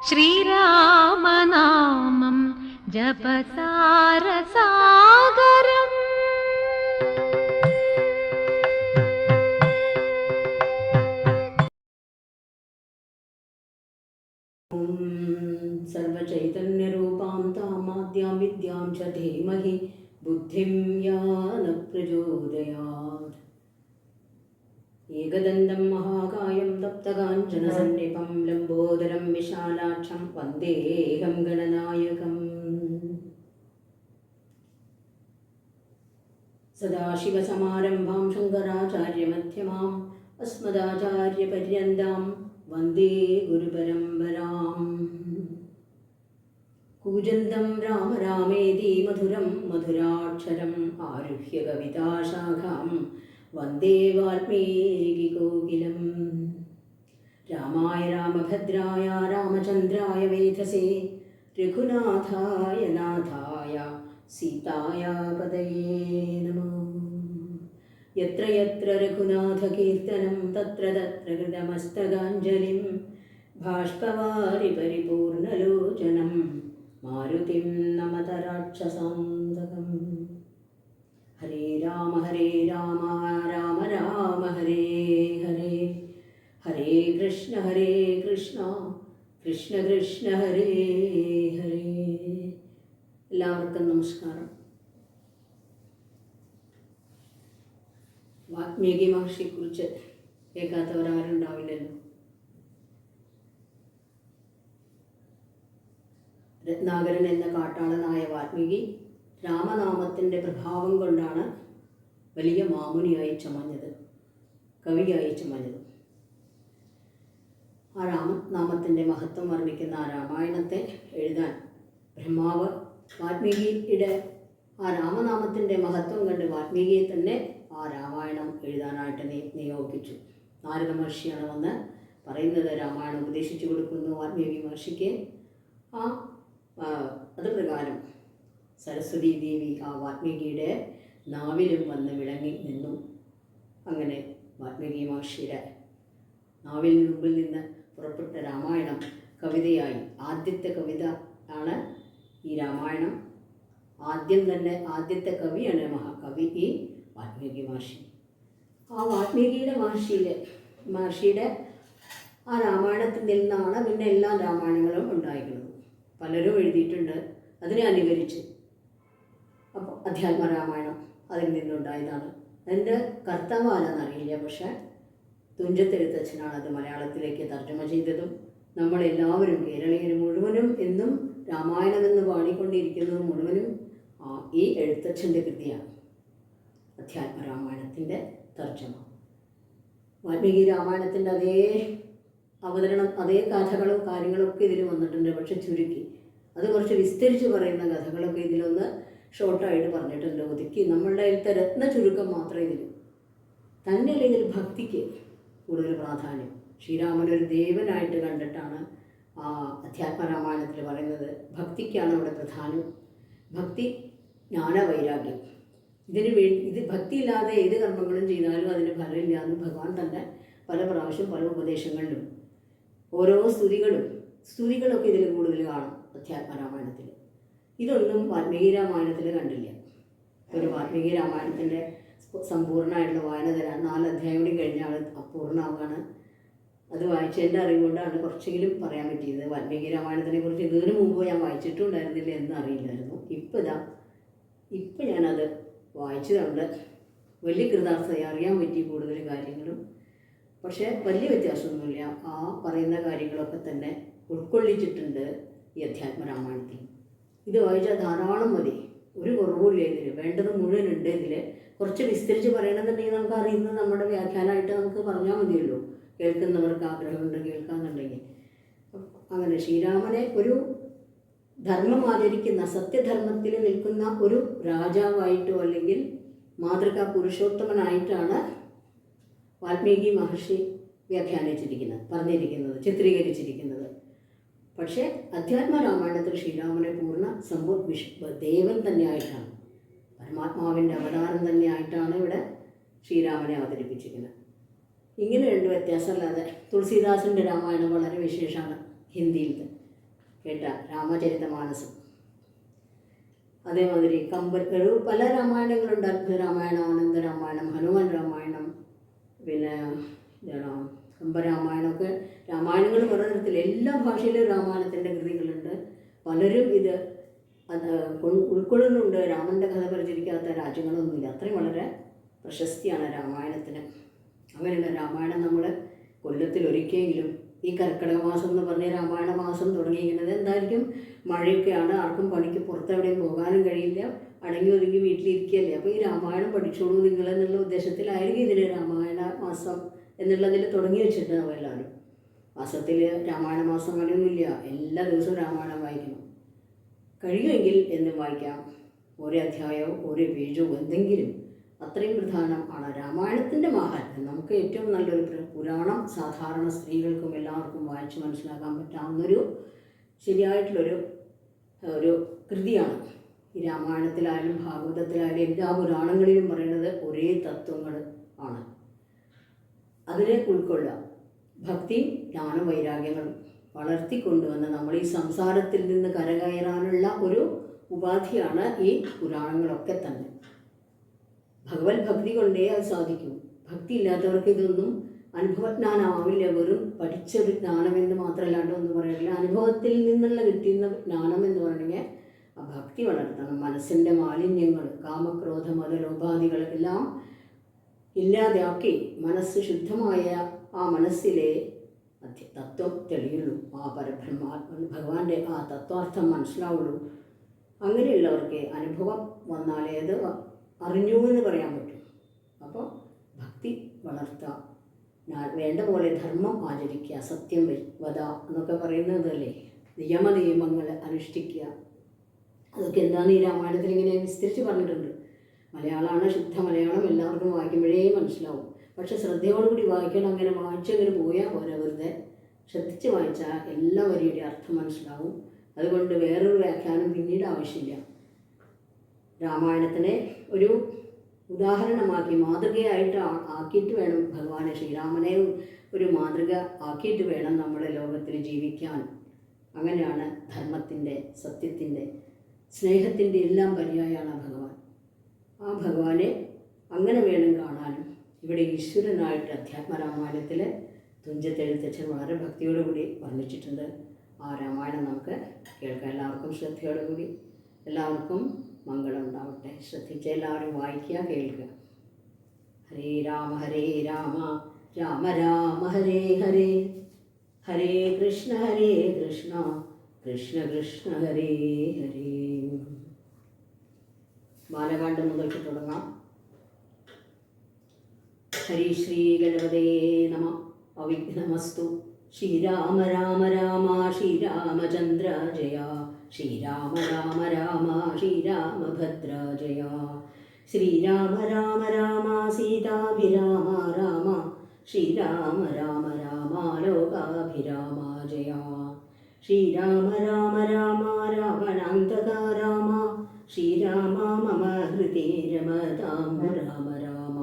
ശ്രീരാമനാമം ജപസാരസാഗരം. സർവചൈതന്യരൂപാം താമാദ്യാം വിദ്യാം ച ധീമഹി ബുദ്ധിം യാന പ്രചോദയാത്. ഏകദന്തം മഹാകായം തപ്തകാഞ്ചനസന്നിഭം ലംബോദരം വിശാലാക്ഷം വന്ദേഹം ഗണനായകം. സദാശിവസമാരംഭാം ശങ്കരാചാര്യമധ്യമാം അസ്മദാചാര്യപര്യന്താം വന്ദേ ഗുരുപരമ്പരാം. കൂജന്തം രാമ രാമേതി മധുരം മധുരാക്ഷരം ആരുഹ്യ കവിതാശാഖാം വന്ദേ വാൽമീകികോകിലം. രാമായ രാമഭദ്രായ രാമചന്ദ്രായ വേധസേ രഘുനാഥായ നാഥായ സീതായ പതയേ നമഃ. യത്ര യത്ര രഘുനാഥകീർത്തനം തത്ര തത്ര കൃതമസ്തകാഞ്ജലിം ബാഷ്പവാരി പരിപൂർണലോചനം മാരുതിം നമത രാക്ഷസാന്തകം. ഹരേ രാമ രാമ രാമ ഹരേ ഹരേ, ഹരേ കൃഷ്ണ കൃഷ്ണ കൃഷ്ണ ഹരേ ഹരേ. എല്ലാവർക്കും നമസ്കാരം. വാൽമീകി മഹർഷിയെക്കുറിച്ച് കേൾക്കാത്തവരാരുണ്ടാവില്ലല്ലോ. രത്നാകരൻ എന്ന കാട്ടാളനായ വാൽമീകി രാമനാമത്തിൻ്റെ പ്രഭാവം കൊണ്ടാണ് വലിയ മാമുനിയായി ചമഞ്ഞത്, കവിയായി ചമഞ്ഞത്. ആ രാമനാമത്തിൻ്റെ മഹത്വം വർണ്ണിക്കുന്ന ആ രാമായണത്തെ എഴുതാൻ ബ്രഹ്മാവ് വാൽമീകിയുടെ ആ രാമനാമത്തിൻ്റെ മഹത്വം കണ്ട് വാൽമീകിയെ തന്നെ ആ രാമായണം എഴുതാനായിട്ട് നിയോഗിച്ചു. നാരദ മഹർഷിയാണ് വന്ന് പറയുന്നത്, രാമായണം ഉപദേശിച്ചു കൊടുക്കുന്നു വാൽമീകി മഹർഷിക്ക്. അത് പ്രകാരം സരസ്വതി ദേവി ആ വാൽമീകിയുടെ നാവിലും വന്ന് വിളങ്ങി നിന്നു. അങ്ങനെ വാൽമീകി മഹർഷിയുടെ നാവിൽ മുമ്പിൽ നിന്ന് പുറപ്പെട്ട രാമായണം കവിതയായി. ആദ്യത്തെ കവിത ആണ് ഈ രാമായണം. ആദ്യത്തെ കവിയാണ് മഹാകവി ഈ വാൽമീകി മഹർഷി. ആ വാൽമീകിയുടെ മഹർഷിയുടെ ആ രാമായണത്തിൽ നിന്നാണ് പിന്നെ എല്ലാ രാമായണങ്ങളും ഉണ്ടായിരിക്കുന്നത്. പലരും എഴുതിയിട്ടുണ്ട് അതിനെ അനുകരിച്ച്. അപ്പോൾ അധ്യാത്മരാമായണം അതിൽ നിന്നുണ്ടായതാണ്. അതിൻ്റെ കർത്താവ് ആരാന്നറിയില്ല, പക്ഷേ തുഞ്ചത്തെഴുത്തച്ഛനാണ് അത് മലയാളത്തിലേക്ക് തർജ്ജമ ചെയ്തതും. നമ്മളെല്ലാവരും കേരളീയർ മുഴുവനും എന്നും രാമായണമെന്ന് പാടിക്കൊണ്ടിരിക്കുന്നത് മുഴുവനും ഈ എഴുത്തച്ഛൻ്റെ കൃതിയാണ്. അധ്യാത്മരാമായണത്തിൻ്റെ തർജ്ജമ. വാൽമീകി രാമായണത്തിൻ്റെ അതേ അവതരണം, അതേ കഥകളും കാര്യങ്ങളൊക്കെ ഇതിൽ വന്നിട്ടുണ്ട്. പക്ഷെ ചുരുക്കി അത് കുറച്ച് വിസ്തരിച്ച് പറയുന്ന കഥകളൊക്കെ ഇതിലൊന്ന് ഷോർട്ടായിട്ട് പറഞ്ഞിട്ടുണ്ട്, ഒതുക്കി. നമ്മളുടെ അതിലത്തെ രത്ന ചുരുക്കം മാത്രമേ ഇതിൽ തന്നെയല്ല. ഇതിൽ ഭക്തിക്ക് കൂടുതൽ പ്രാധാന്യം. ശ്രീരാമനൊരു ദേവനായിട്ട് കണ്ടിട്ടാണ് ആ അധ്യാത്മരാമായണത്തിൽ പറയുന്നത്. ഭക്തിക്കാണ് അവിടെ പ്രധാനം. ഭക്തി, ജ്ഞാനവൈരാഗ്യം. ഇത് ഭക്തിയില്ലാതെ ഏത് കർമ്മങ്ങളും ചെയ്താലും അതിന് ഫലമില്ല എന്ന് ഭഗവാൻ തന്നെ പല പ്രാവശ്യം പല ഉപദേശങ്ങളിലും. ഓരോ സ്തുതികളൊക്കെ ഇതിൽ കൂടുതൽ കാണും അധ്യാത്മരാമായണത്തിൽ. ഇതൊന്നും വാൽമീകി രാമായണത്തിൽ കണ്ടില്ല. ഒരു വാൽമീകി രാമായണത്തിൻ്റെ സമ്പൂർണ്ണമായിട്ടുള്ള വായന തരാൻ 4 അധ്യായം കൂടി കഴിഞ്ഞാൽ അപൂർണ്ണമാവാണ്. അത് വായിച്ചതിൻ്റെ അറിവുകൊണ്ടാണ് കുറച്ചെങ്കിലും പറയാൻ പറ്റിയത്. വാൽമീകി രാമായണത്തിനെ കുറിച്ച് ഇതിനു മുമ്പ് ഞാൻ വായിച്ചിട്ടുണ്ടായിരുന്നില്ല എന്ന് അറിയില്ലായിരുന്നു. ഇപ്പം ഞാനത് വായിച്ചതുകൊണ്ട് വലിയ കൃതാർത്ഥത അറിയാൻ പറ്റി കൂടുതൽ കാര്യങ്ങളും. പക്ഷേ വലിയ വ്യത്യാസമൊന്നുമില്ല. ആ പറയുന്ന കാര്യങ്ങളൊക്കെ തന്നെ ഉൾക്കൊള്ളിച്ചിട്ടുണ്ട് ഈ അധ്യാത്മരാമായണത്തിൽ. ഇത് വായിച്ചാൽ ധാരാളം മതി, ഒരു കുറവുമില്ല. ഇതിൽ വേണ്ടത് മുഴുവനുണ്ട്. ഇതിൽ കുറച്ച് വിസ്തരിച്ച് പറയണമെന്നുണ്ടെങ്കിൽ നമുക്ക് അറിയുന്നത് നമ്മുടെ വ്യാഖ്യാനമായിട്ട് നമുക്ക് പറഞ്ഞാൽ മതിയല്ലോ, കേൾക്കുന്നവർക്ക് ആഗ്രഹമുണ്ട് കേൾക്കാമെന്നുണ്ടെങ്കിൽ. അങ്ങനെ ശ്രീരാമനെ ഒരു ധർമ്മം ആചരിക്കുന്ന, സത്യധർമ്മത്തിൽ നിൽക്കുന്ന ഒരു രാജാവായിട്ടോ അല്ലെങ്കിൽ മാതൃകാ പുരുഷോത്തമനായിട്ടാണ് വാൽമീകി മഹർഷി പറഞ്ഞിരിക്കുന്നത്, ചിത്രീകരിച്ചിരിക്കുന്നത്. പക്ഷേ അധ്യാത്മരാമായണത്തിൽ ശ്രീരാമനെ പൂർണ്ണ ദേവൻ തന്നെയായിട്ടാണ്, പരമാത്മാവിൻ്റെ അവതാരം തന്നെയായിട്ടാണ് ഇവിടെ ശ്രീരാമനെ അവതരിപ്പിച്ചിരിക്കുന്നത്. ഇങ്ങനെയുണ്ട് വ്യത്യാസമല്ലാതെ. തുളസീദാസിൻ്റെ രാമായണം വളരെ വിശേഷമാണ് ഹിന്ദിയിലത്തെ. കേട്ട രാമചരിതമാനസം. അതേമാതിരി പല രാമായണങ്ങളുണ്ട്. അദ്ഭുത രാമായണം, ആനന്ദ രാമായണം, ഹനുമാൻ രാമായണം, പിന്നെ എന്താണ് കമ്പരാമായണമൊക്കെ. രാമായണങ്ങൾ പല തരത്തിൽ എല്ലാ ഭാഷയിലും രാമായണത്തിൻ്റെ കൃതികളുണ്ട്. പലരും ഇത് ഉൾക്കൊള്ളുന്നുണ്ട്. രാമൻ്റെ കഥ പരിചരിക്കാത്ത രാജ്യങ്ങളൊന്നുമില്ല. അത്രയും വളരെ പ്രശസ്തിയാണ് രാമായണത്തിന്. അങ്ങനെയുള്ള രാമായണം നമ്മൾ കൊല്ലത്തിൽ ഒരിക്കലെങ്കിലും, ഈ കർക്കിടക മാസം എന്ന് പറഞ്ഞ രാമായണ മാസം തുടങ്ങിയിരിക്കുന്നത് എന്തായിരിക്കും? മഴയൊക്കെയാണ്, ആർക്കും പണിക്ക് പുറത്തെവിടെയും പോകാനും കഴിയില്ല, അടങ്ങി ഒതുങ്ങി വീട്ടിലിരിക്കുകയല്ലേ. അപ്പോൾ ഈ രാമായണം പഠിച്ചോളൂ നിങ്ങളെന്നുള്ള ഉദ്ദേശത്തിലായിരിക്കും ഇതിൽ രാമായണ മാസം എന്നുള്ളതിൽ തുടങ്ങി വെച്ചിട്ടുണ്ടാവും എല്ലാവരും. മാസത്തിൽ രാമായണ മാസം അങ്ങനെയൊന്നുമില്ല, എല്ലാ ദിവസവും രാമായണം വായിക്കണം. കഴിയുമെങ്കിൽ എന്നും വായിക്കാം, ഓരോ അധ്യായവും ഓരോ പേജവും എന്തെങ്കിലും. അത്രയും പ്രധാനം ആണ് രാമായണത്തിൻ്റെ മാഹാത്മ്യം. നമുക്ക് ഏറ്റവും നല്ലൊരു പുരാണം സാധാരണ സ്ത്രീകൾക്കും എല്ലാവർക്കും വായിച്ച് മനസ്സിലാക്കാൻ പറ്റാവുന്നൊരു ശരിയായിട്ടുള്ളൊരു കൃതിയാണ്. ഈ രാമായണത്തിലായാലും ഭാഗവതത്തിലായാലും എല്ലാ പുരാണങ്ങളിലും പറയുന്നത് ഒരേ തത്വങ്ങൾ ആണ്. അതിനെ ഉൾക്കൊള്ളുക. ഭക്തി, ജ്ഞാന, വൈരാഗ്യങ്ങളും വളർത്തിക്കൊണ്ടുവന്ന് നമ്മൾ ഈ സംസാരത്തിൽ നിന്ന് കരകയറാനുള്ള ഒരു ഉപാധിയാണ് ഈ പുരാണങ്ങളൊക്കെ തന്നെ. ഭഗവത് ഭക്തി കൊണ്ടേ അത് സാധിക്കൂ. ഭക്തി ഇല്ലാത്തവർക്ക് ഇതൊന്നും അനുഭവജ്ഞാനമാവില്ല. വെറും പഠിച്ചൊരു ജ്ഞാനമെന്ന് മാത്രമല്ലാണ്ട് ഒന്നും പറയില്ല. അനുഭവത്തിൽ നിന്നുള്ള കിട്ടുന്ന ജ്ഞാനം എന്ന് പറയണമെങ്കിൽ ആ ഭക്തി വളർത്തണം. മനസ്സിൻ്റെ മാലിന്യങ്ങൾ, കാമക്രോധ മതലോപാധികളെല്ലാം ഇല്ലാതെയാക്കി മനസ്സ് ശുദ്ധമായ ആ മനസ്സിലെ തത്വം തെളിയുള്ളൂ. ആ ഭഗവാന്റെ ആ തത്വാർത്ഥം മനസ്സിലാവുള്ളൂ. അങ്ങനെയുള്ളവർക്ക് അനുഭവം വന്നാലേ അത് അറിഞ്ഞു എന്ന് പറയാൻ പറ്റും. അപ്പോൾ ഭക്തി വളർത്തുക, വേണ്ട പോലെ ധർമ്മം ആചരിക്കുക, സത്യം വധ എന്നൊക്കെ പറയുന്നതല്ലേ, നിയമങ്ങൾ അനുഷ്ഠിക്കുക. അതൊക്കെ എന്താണെന്ന് ഈ രാമായണത്തിൽ ഇങ്ങനെ വിസ്തരിച്ച് പറഞ്ഞിട്ടുണ്ട്. മലയാളമാണ്, ശുദ്ധ മലയാളം, എല്ലാവർക്കും വായിക്കുമ്പോഴേ മനസ്സിലാവും. പക്ഷെ ശ്രദ്ധയോടുകൂടി വായിക്കണം. അങ്ങനെ വായിച്ചങ്ങനെ പോയാൽ പോരാ, വെറുതെ ശ്രദ്ധിച്ച് വായിച്ചാൽ എല്ലാ വരിയുടെ അർത്ഥം മനസ്സിലാവും. അതുകൊണ്ട് വേറൊരു വ്യാഖ്യാനം പിന്നീട് ആവശ്യമില്ല. രാമായണത്തിനെ ഒരു ഉദാഹരണമാക്കി മാതൃകയായിട്ട് ആക്കിയിട്ട് വേണം ഭഗവാനെ ശ്രീരാമനെ ഒരു മാതൃക ആക്കിയിട്ട് വേണം നമ്മുടെ ലോകത്തിൽ ജീവിക്കാൻ. അങ്ങനെയാണ് ധർമ്മത്തിൻ്റെ, സത്യത്തിൻ്റെ, സ്നേഹത്തിൻ്റെ എല്ലാം പര്യായമാണ് ഭഗവാൻ. ആ ഭഗവാനെ അങ്ങനെ വേണം കാണാനും. ഇവിടെ ഈശ്വരനായിട്ട് അധ്യാത്മരാമായണത്തിൽ തുഞ്ചത്തെഴുത്തച്ഛൻ വളരെ ഭക്തിയോടുകൂടി വർണ്ണിച്ചിട്ടുണ്ട്. ആ രാമായണം നമുക്ക് കേൾക്കാം. എല്ലാവർക്കും ശ്രദ്ധയോടുകൂടി. എല്ലാവർക്കും മംഗളം ഉണ്ടാവട്ടെ. ശ്രദ്ധിച്ച് എല്ലാവരും വായിക്കുക, കേൾക്കുക. ഹരേ രാമ രാമ രാമ ഹരേ ഹരേ, ഹരേ കൃഷ്ണ കൃഷ്ണ കൃഷ്ണ ഹരേ ഹരേ. ബാലകാണ്ഡം മുതൽക്ക് തുടങ്ങാം. ഹരി ശ്രീ ഗണപതേ നമ. അവിഘ്നമസ്തു. ശ്രീരാമ രാമ രാമ ശ്രീരാമചന്ദ്ര ജയ, ശ്രീരാമ രാമ രാമ ശ്രീരാമഭദ്ര ജയ, ശ്രീരാമ രാമ രാമ സീതാഭിരാമ രാമ, ശ്രീരാമ രാമ രാമ ലോകാഭിരാമ ജയ, ശ്രീരാമ രാമ രാമ രാവണാന്തക രാമ, ശ്രീരാമ മമ ഹൃദി രമതാം രാമ രാമ,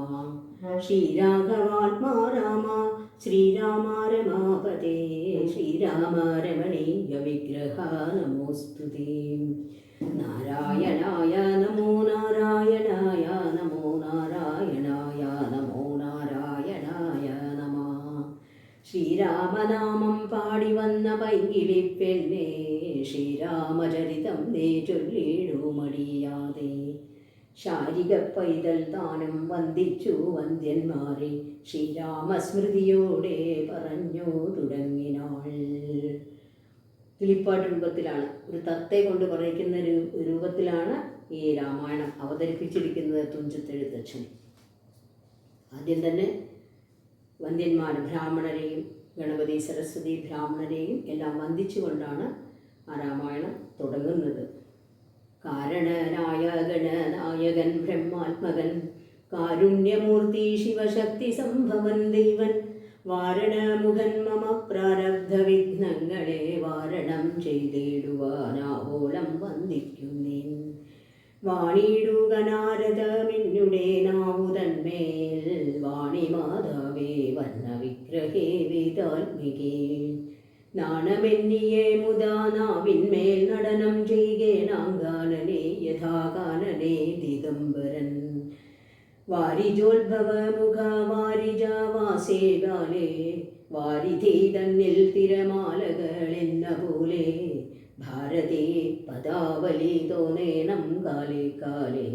ശ്രീരാഘവാത്മാ രാമ, ശ്രീരാമ രമാപതേ, ശ്രീരാമ രമണീയ വിഗ്രഹ നമോസ്തുതേ. നാരായണായ നമോ നാരായണായ നമോ നാരായണായ നമോ നാരായണായ നമ. ശ്രീരാമനാമം പാടി വന്ന പൈങ്കിളി പെണ്ണേ, ശ്രീരാമചരിതം നീ ചൊല്ലിടൂ മടിയാതെ. ശാരിക പൈതൽ താനും വന്ദിച്ചു വന്ദ്യന്മാരെ, ശ്രീരാമസ്മൃതിയോടെ പറഞ്ഞു തുടങ്ങിനാൾ. കിളിപ്പാട്ട് രൂപത്തിലാണ്, ഒരു തത്തെ കൊണ്ട് പറയിക്കുന്ന രൂപത്തിലാണ് ഈ രാമായണം അവതരിപ്പിച്ചിരിക്കുന്നത് തുഞ്ചത്തെഴുത്തച്ഛൻ. ആദ്യം തന്നെ വന്ദ്യന്മാർ ബ്രാഹ്മണരെയും ഗണപതി സരസ്വതി ബ്രാഹ്മണരെയും എല്ലാം വന്ദിച്ചുകൊണ്ടാണ് ആ രാമായണം തുടങ്ങുന്നത്. കാരണനായ ഗണനായകൻ ബ്രഹ്മാത്മകൻ, കാരുണ്യമൂർത്തി ശിവശക്തി സംഭവൻ ദൈവൻ, വാരണമുഖൻ മമ പ്രാരബ്ധ വിഘ്നങ്ങളെ വാരണം ചെയ്തിടുവാനാവോളം വന്ദിക്കുന്നേൻ. വാണിയിടുക നാരദമെന്നുടെ നാവുതന്മേൽ, വാണിമാതാവേ വർണ്ണവിഗ്രഹേ വേദാത്മികേ, നാണമെന്നിയെ മുതാ നാവിന്മേൽ നടനം ചെയ്കേണാങ്കാനനെ യഥാകാനനെ ദിഗംബരൻ വാരിജോത്ഭവ മുഖ വാരിജാവാസേ ബാലേ വാരിധി തന്നിൽ തിരമാലകൾ എന്ന പോലെ ഭാരതേ പദാവലി തോന്നേണം കാലേ കാലേ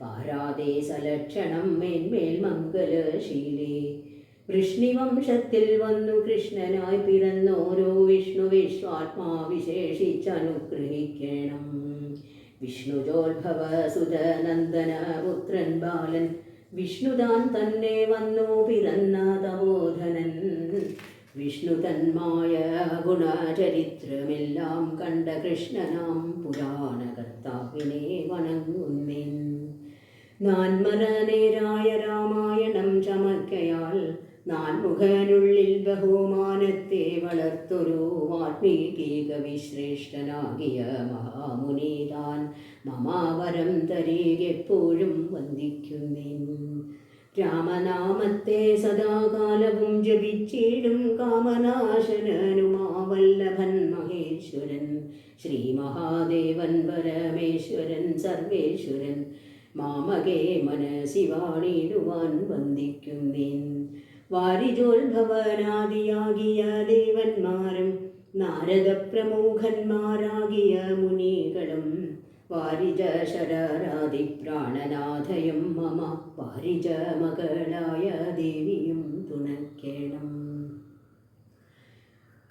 പാരാതെ സലക്ഷണം മേന്മേൽ മംഗലശീലേ വൃഷ്ണിവംശത്തിൽ വന്നു കൃഷ്ണനായി പിറന്നോരോ വിഷ്ണു വിശ്വാത്മാ വിശേഷിച്ചനുഗ്രഹിക്കണം വിഷ്ണുജോത്ഭവ സുതനന്ദന പുത്രൻ ബാലൻ വിഷ്ണുതാൻ തന്നെ വന്നു പിറന്ന തപോധനൻ വിഷ്ണു തന്മായ ഗുണചരിത്രമെല്ലാം കണ്ട കൃഷ്ണനാം പുരാണകർത്താവിനെ വണങ്ങുന്നേൻ നാൻമരനേരായ രാമായണം ചമക്കയാൽ നാൻമുഖനുള്ളിൽ ബഹുമാനത്തെ വളർത്തൊരു വാൽമീകീക വിശ്രേഷ്ഠനാകിയ മഹാമുനി താൻ മമാവരം തരീകെപ്പോഴും വന്ദിക്കുന്നേൻ രാമനാമത്തെ സദാകാലവും ജപിച്ചിടും കാമനാശനനുമാവല്ലഭൻ മഹേശ്വരൻ ശ്രീ മഹാദേവൻ പരമേശ്വരൻ സർവേശ്വരൻ മാമകേ മനസി വാണിടുവാൻ വന്ദിക്കുന്നേൻ വാരിജോത്ഭവനാദിയാകിയ ദേവന്മാരും നാരദ പ്രമുഖന്മാരാകിയ മുനികളും വാരിജ ശരരാതി പ്രാണനാഥയും മമ വാരിജ മകളായ ദേവിയും തുണക്കേണം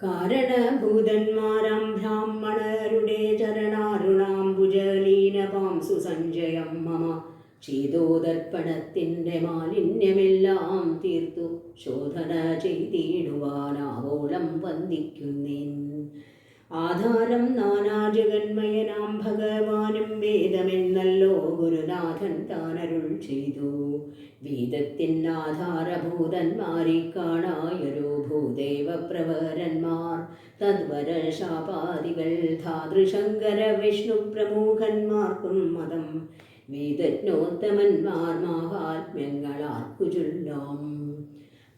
കാരണഭൂതന്മാരാം ബ്രാഹ്മണരുടെ ചരണാരുണാംബുജലീനപാംസു സഞ്ജയം മമ ക്ഷീതോദർപ്പണത്തിൻ്റെ മാലിന്യമെല്ലാം തീർത്തു ശോധന ചെയ്തിടുവാനാവോളം വന്ദിക്കുന്നേൻ ആധാരം നാനാജഗന്മയനാം ഭഗവാനും വേദമെന്നല്ലോ ഗുരുനാഥൻ താനരുൾ ചെയ്തു വേദത്തിനാധാരഭൂതന്മാരെ കാണായൊരു ഭൂദേവപ്രവരന്മാർ തദ്വരശാപാദികൾ ധാതൃശങ്കര വിഷ്ണു പ്രമുഖന്മാർക്കും മതം വേദജ്ഞോത്തമന്മാർ മാഹാത്മ്യങ്ങളാർക്കു ചൊല്ലാം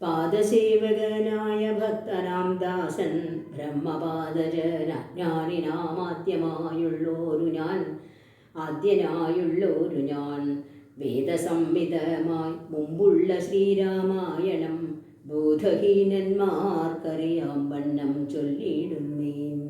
പാദസേവകനായ ഭക്തനാം ദാസൻ ബ്രഹ്മപാദജനാജ്ഞാനിനാമാദ്യമായുള്ളോരു ഞാൻ വേദസംവിധമായി മുമ്പുള്ള ശ്രീരാമായണം ബോധഹീനന്മാർക്കറിയാം വണ്ണം ചൊല്ലിയിടുന്നേൻ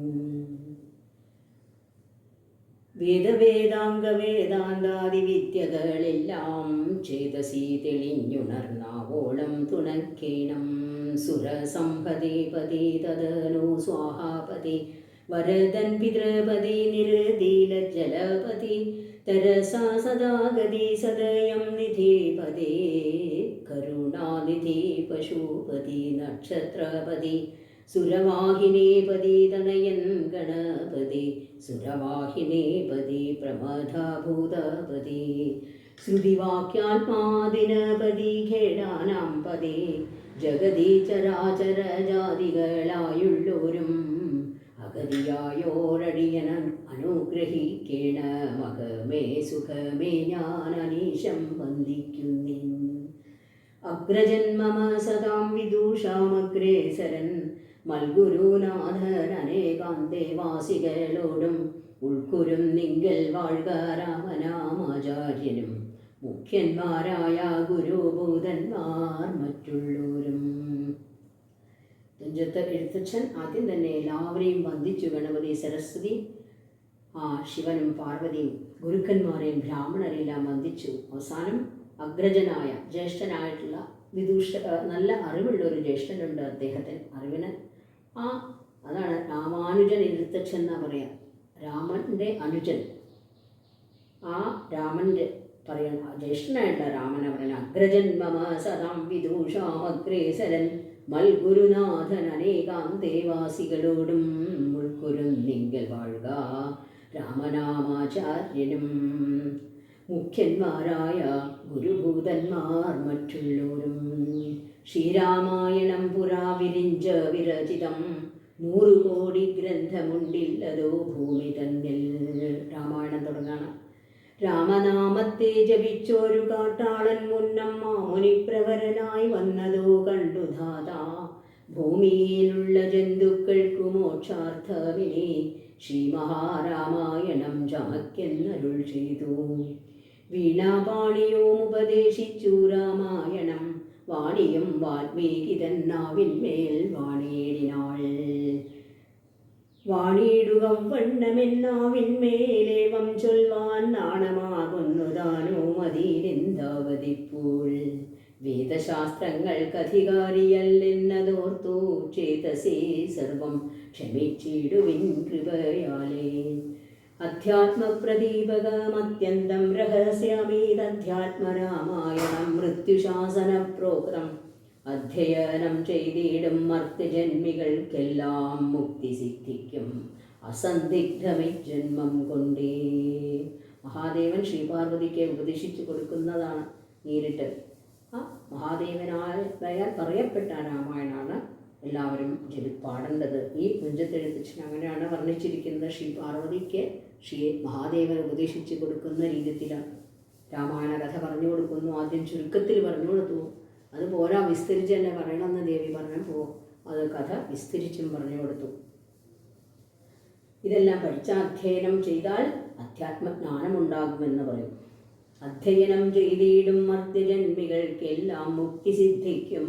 വേദവേദാംഗവേദാന്താദി വിദ്യകളെല്ലാം ചേതസി തെളിഞ്ഞുണർന്നാവോളം തുണക്കേണം സുരസംഹതി പതി തദനു സ്വാഹാപതി വരദൻ പിതൃപതി നിരുദീലജലപതി തരസാ സദാഗതി സദയം നിധിപതി കരുണാനിധി പശുപതി നക്ഷത്രപതി സുരവാഹിനീപതി തനയൻ ഗണപതി സുരവാഹിനീപതി പ്രമദഭൂതപതി ശ്രുതിവാക്യാത്മാദിനപതി ഖേടാനാം പതി ജഗതി ചരാചര ജാതികളായുള്ളോരും അഗതിയായോരടിയൻ അനുഗ്രഹിക്കേണ മകമേ സുഖമേ ഞാൻ അനീശം വന്ദിക്കുന്നേ അഗ്രജന്മമ സദാം വിദൂഷാമഗ്രേസരൻ മൽഗുരുനാഥൻ അനേകാന്തേവാസികളോടും ഉൾക്കുരും നിങ്കൽ വാഴ്ക രാമനാമാചാര്യനും മുഖ്യന്മാരായ ഗുരുഭൂതന്മാർ മറ്റുള്ളവരും. തുഞ്ചത്ത് എഴുത്തച്ഛൻ ആദ്യം തന്നെ എല്ലാവരെയും വന്ദിച്ചു. ഗണപതി, സരസ്വതി, ശിവനും പാർവതിയും ഗുരുക്കന്മാരെയും ബ്രാഹ്മണരെല്ലാം വന്ദിച്ചു. അവസാനം അഗ്രജനായ ജ്യേഷ്ഠനായിട്ടുള്ള നല്ല അറിവുള്ള ഒരു ജ്യേഷ്ഠനുണ്ട് അദ്ദേഹത്തിന്. അറിവിന് അതാണ് രാമാനുജൻ എഴുത്തച്ഛൻ എന്നാ പറയാം. രാമൻ്റെ അനുജൻ, ആ രാമൻ്റെ പറയണം, ജ്യേഷ്ഠനായിട്ടുള്ള രാമനെ പറയണം. അഗ്രജൻ മമ സദാം വിദൂഷാമഗ്രേസരൻ മൽഗുരുനാഥൻ അനേകാന്തേവാസികളോടും ഉൾക്കുരും നിങ്കൽ വാഴുക രാമനാമാചാര്യനും മുഖ്യന്മാരായ ഗുരുഭൂതന്മാർ മറ്റുള്ളവരും. ശ്രീരാമായണം പുരാ വിരിഞ്ച വിരചിതം 100 കോടി ഗ്രന്ഥമുണ്ടില്ലതോ ഭൂമി തന്നിൽ. രാമായണം തുടങ്ങാണ്. രാമനാമത്തെ ജപിച്ചൊരു കാട്ടാളൻ മുന്നം മാമുനിപ്രവരനായി വന്നതോ കണ്ടു ധാതാ. ഭൂമിയിലുള്ള ജന്തുക്കൾക്കു മോക്ഷാർത്ഥമിനി ശ്രീമഹാരാമായണം ചമയ്ക്കെന്നരുൾ ചെയ്തു. വീണാപാണിയും ഉപദേശിച്ചു രാമായണം, വാണിയും വാൽമീകി തന്നാവിന്മേൽ വാണിയിടിനാൾ. വാണിയിടുക വണ്ണമെന്നാവിന്മേലേവം ചൊൽവാൻ നാണമാകുന്നു താനോ മതിയിലെന്താവതിപ്പോൾ. വേദശാസ്ത്രങ്ങൾക്കധികാരിയല്ലെന്നതോർത്തു ചേതസേ സർവം ക്ഷമിച്ചിടുവിൻ കൃപയാലേ. അധ്യാത്മപ്രദീപകമത്യന്തം രഹസ്യമീതധ്യാത്മരാമായണം മൃത്യുശാസന പ്രോക്തം അധ്യയനം ചെയ്തിടും മർത്യജന്മികൾക്കെല്ലാം മുക്തി സിദ്ധിക്കും അസന്ദിഗ്ധമി ജന്മം കൊണ്ടേ. മഹാദേവൻ ശ്രീപാർവതിക്ക് ഉപദേശിച്ചു കൊടുക്കുന്നതാണ് നേരിട്ട്. ആ മഹാദേവനായ പറയപ്പെട്ട രാമായണമാണ് എല്ലാവരും പാടേണ്ടത്. ഈ തുഞ്ചത്തെഴുത്തച്ഛൻ അങ്ങനെയാണ് വർണ്ണിച്ചിരിക്കുന്നത്. ശ്രീപാർവതിക്ക് മഹാദേവൻ ഉപദേശിച്ചു കൊടുക്കുന്ന രീതിയിലാണ് രാമായണ കഥ പറഞ്ഞു കൊടുക്കുന്നു. ആദ്യം ചുരുക്കത്തിൽ പറഞ്ഞു കൊടുത്തു, അതുപോരാ വിസ്തരിച്ച് തന്നെ പറയണമെന്ന് ദേവി പറഞ്ഞപ്പോൾ അത് കഥ വിസ്തരിച്ചും പറഞ്ഞു കൊടുത്തു. ഇതെല്ലാം പഠിച്ച അധ്യയനം ചെയ്താൽ അധ്യാത്മജ്ഞാനം ഉണ്ടാകുമെന്ന് പറയും. അധ്യയനം ചെയ്തിടും മർത്യജന്മികൾക്കെല്ലാം മുക്തി സിദ്ധിക്കും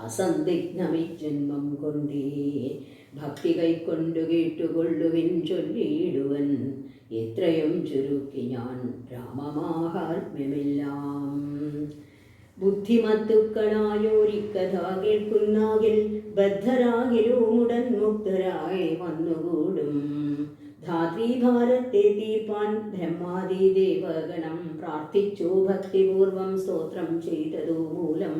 അസന്ദിഗ്ധമി ജന്മം കൊണ്ടേ. ഭക്തി കൈക്കൊണ്ടു കേട്ടുകൊള്ളുവിൻ ചൊല്ലിയിടുവൻ എത്രയും ചുരുക്കി ഞാൻ രാമമാഹാത്മ്യമെല്ലാം. ബുദ്ധിമത്തുക്കളായോരിക്കഥ കേൾക്കുന്നാകിൽ ബദ്ധരാകിലുമുടൻ മുക്തരായി വന്നുകൂടും. ധാത്രീഭാരത്തെ തീർപ്പാൻ ബ്രഹ്മാദി ദേവഗണം പ്രാർത്ഥിച്ചു ഭക്തിപൂർവം സ്തോത്രം ചെയ്തതു മൂലം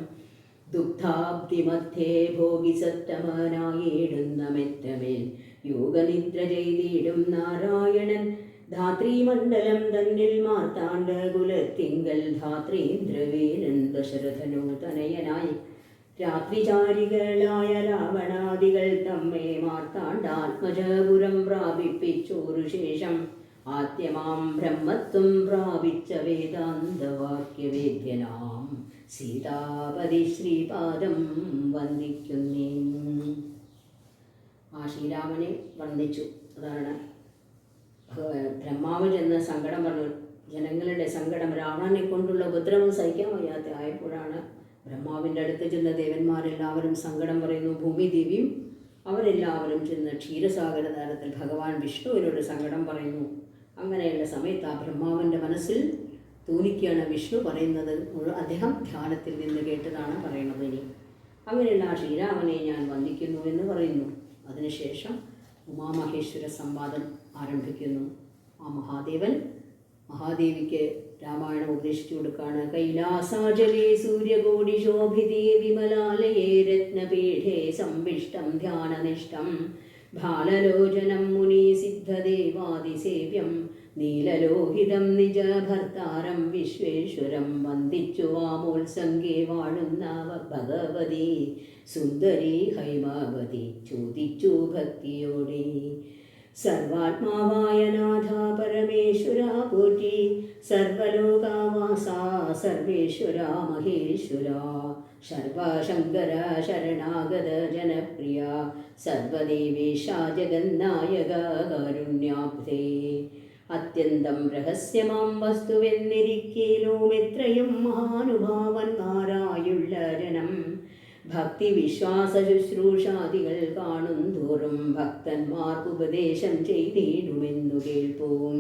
ദുഗ്ധാബ്ദിമധ്യേ ഭോഗിസത്തമനായിടുന്ന മെത്തമേൽ യോഗനിദ്ര ചെയ്തിടും നാരായണൻ. ധാത്രീമണ്ഡലം തന്നിൽ മാർത്താണ്ഡ കുലത്തിങ്കൽ ധാത്രീന്ദ്രവേലൻ ദശരഥനു തനയനായി രാത്രിചാരികളായ രാവണാദികൾ തമ്മെ മാർത്താണ്ഡാത്മജപുരം പ്രാപിപ്പിച്ചോരു ശേഷം ആദ്യമാം ബ്രഹ്മത്വം പ്രാപിച്ച വേദാന്തവാക്യവേദ്യനാം സീതാപതി ശ്രീപാദം വന്ദിക്കുന്നേ. ആ ശ്രീരാമനെ വന്ദിച്ചു. അതാണ് ബ്രഹ്മാവ് ചെന്ന് സങ്കടം പറഞ്ഞു. ജനങ്ങളുടെ സങ്കടം, രാവണനെ കൊണ്ടുള്ള ഉപദ്രവം സഹിക്കാൻ വയ്യാത്ത ആയപ്പോഴാണ് ബ്രഹ്മാവിൻ്റെ അടുത്ത് ചെന്ന് ദേവന്മാരെല്ലാവരും സങ്കടം പറയുന്നു. ഭൂമിദേവിയും അവരെല്ലാവരും ചെന്ന് ക്ഷീരസാഗര താരത്തിൽ ഭഗവാൻ വിഷ്ണുവിനോട് സങ്കടം പറയുന്നു. അങ്ങനെയുള്ള സമയത്ത് ആ ബ്രഹ്മാവിൻ്റെ മനസ്സിൽ തോന്നിക്കുകയാണ് വിഷ്ണു പറയുന്നത്. അദ്ദേഹം ധ്യാനത്തിൽ നിന്ന് കേട്ടതാണ് പറയണത്. ഇനി അങ്ങനെയുള്ള ആ ശ്രീരാമനെ ഞാൻ വന്ദിക്കുന്നു എന്ന് പറയുന്നു. അതിനുശേഷം ഉമാമഹേശ്വര സംവാദം ആരംഭിക്കുന്നു. ആ മഹാദേവിക്ക് രാമായണം ഉപദേശിച്ചു കൊടുക്കുകയാണ്. കൈലാസാചലേ സൂര്യകോടി ശോഭിതേ വിമലാലയേ രത്നപീഠേ സംവിഷ്ടം ധ്യാനനിഷ്ഠം ഭാലലോചനം മുനി സിദ്ധദേവാദിസേവ്യം നീലലോഹിതം നിജ ഭർത്താരം വിശ്വേശ്വരം വന്ദിച്ചു വാമോത്സംഗേ വാഴുന്ന ഭഗവതി സുന്ദരി ഹൈമാവതി ചോദിച്ചു ഭക്തിയോടെ. സർവാത്മാവായ നാഥ പരമേശ്വര പോറ്റി സർവലോകാവാസ സർവേശ്വര മഹേശ്വര സർവശങ്കര ശരണാഗത ജനപ്രിയ സർവദേവേശ ജഗന്നായക കാരുണ്യാബ്ധേ. അത്യന്തം രഹസ്യമാം വസ്തുവെന്നിരിക്കലും എത്രയും മഹാനുഭാവന്മാരായുള്ള ജനം ഭക്തി വിശ്വാസ ശുശ്രൂഷാദികൾ കാണും തോറും ഭക്തന്മാർക്ക് ഉപദേശം ചെയ്തിടുമെന്നു കേൾപ്പും.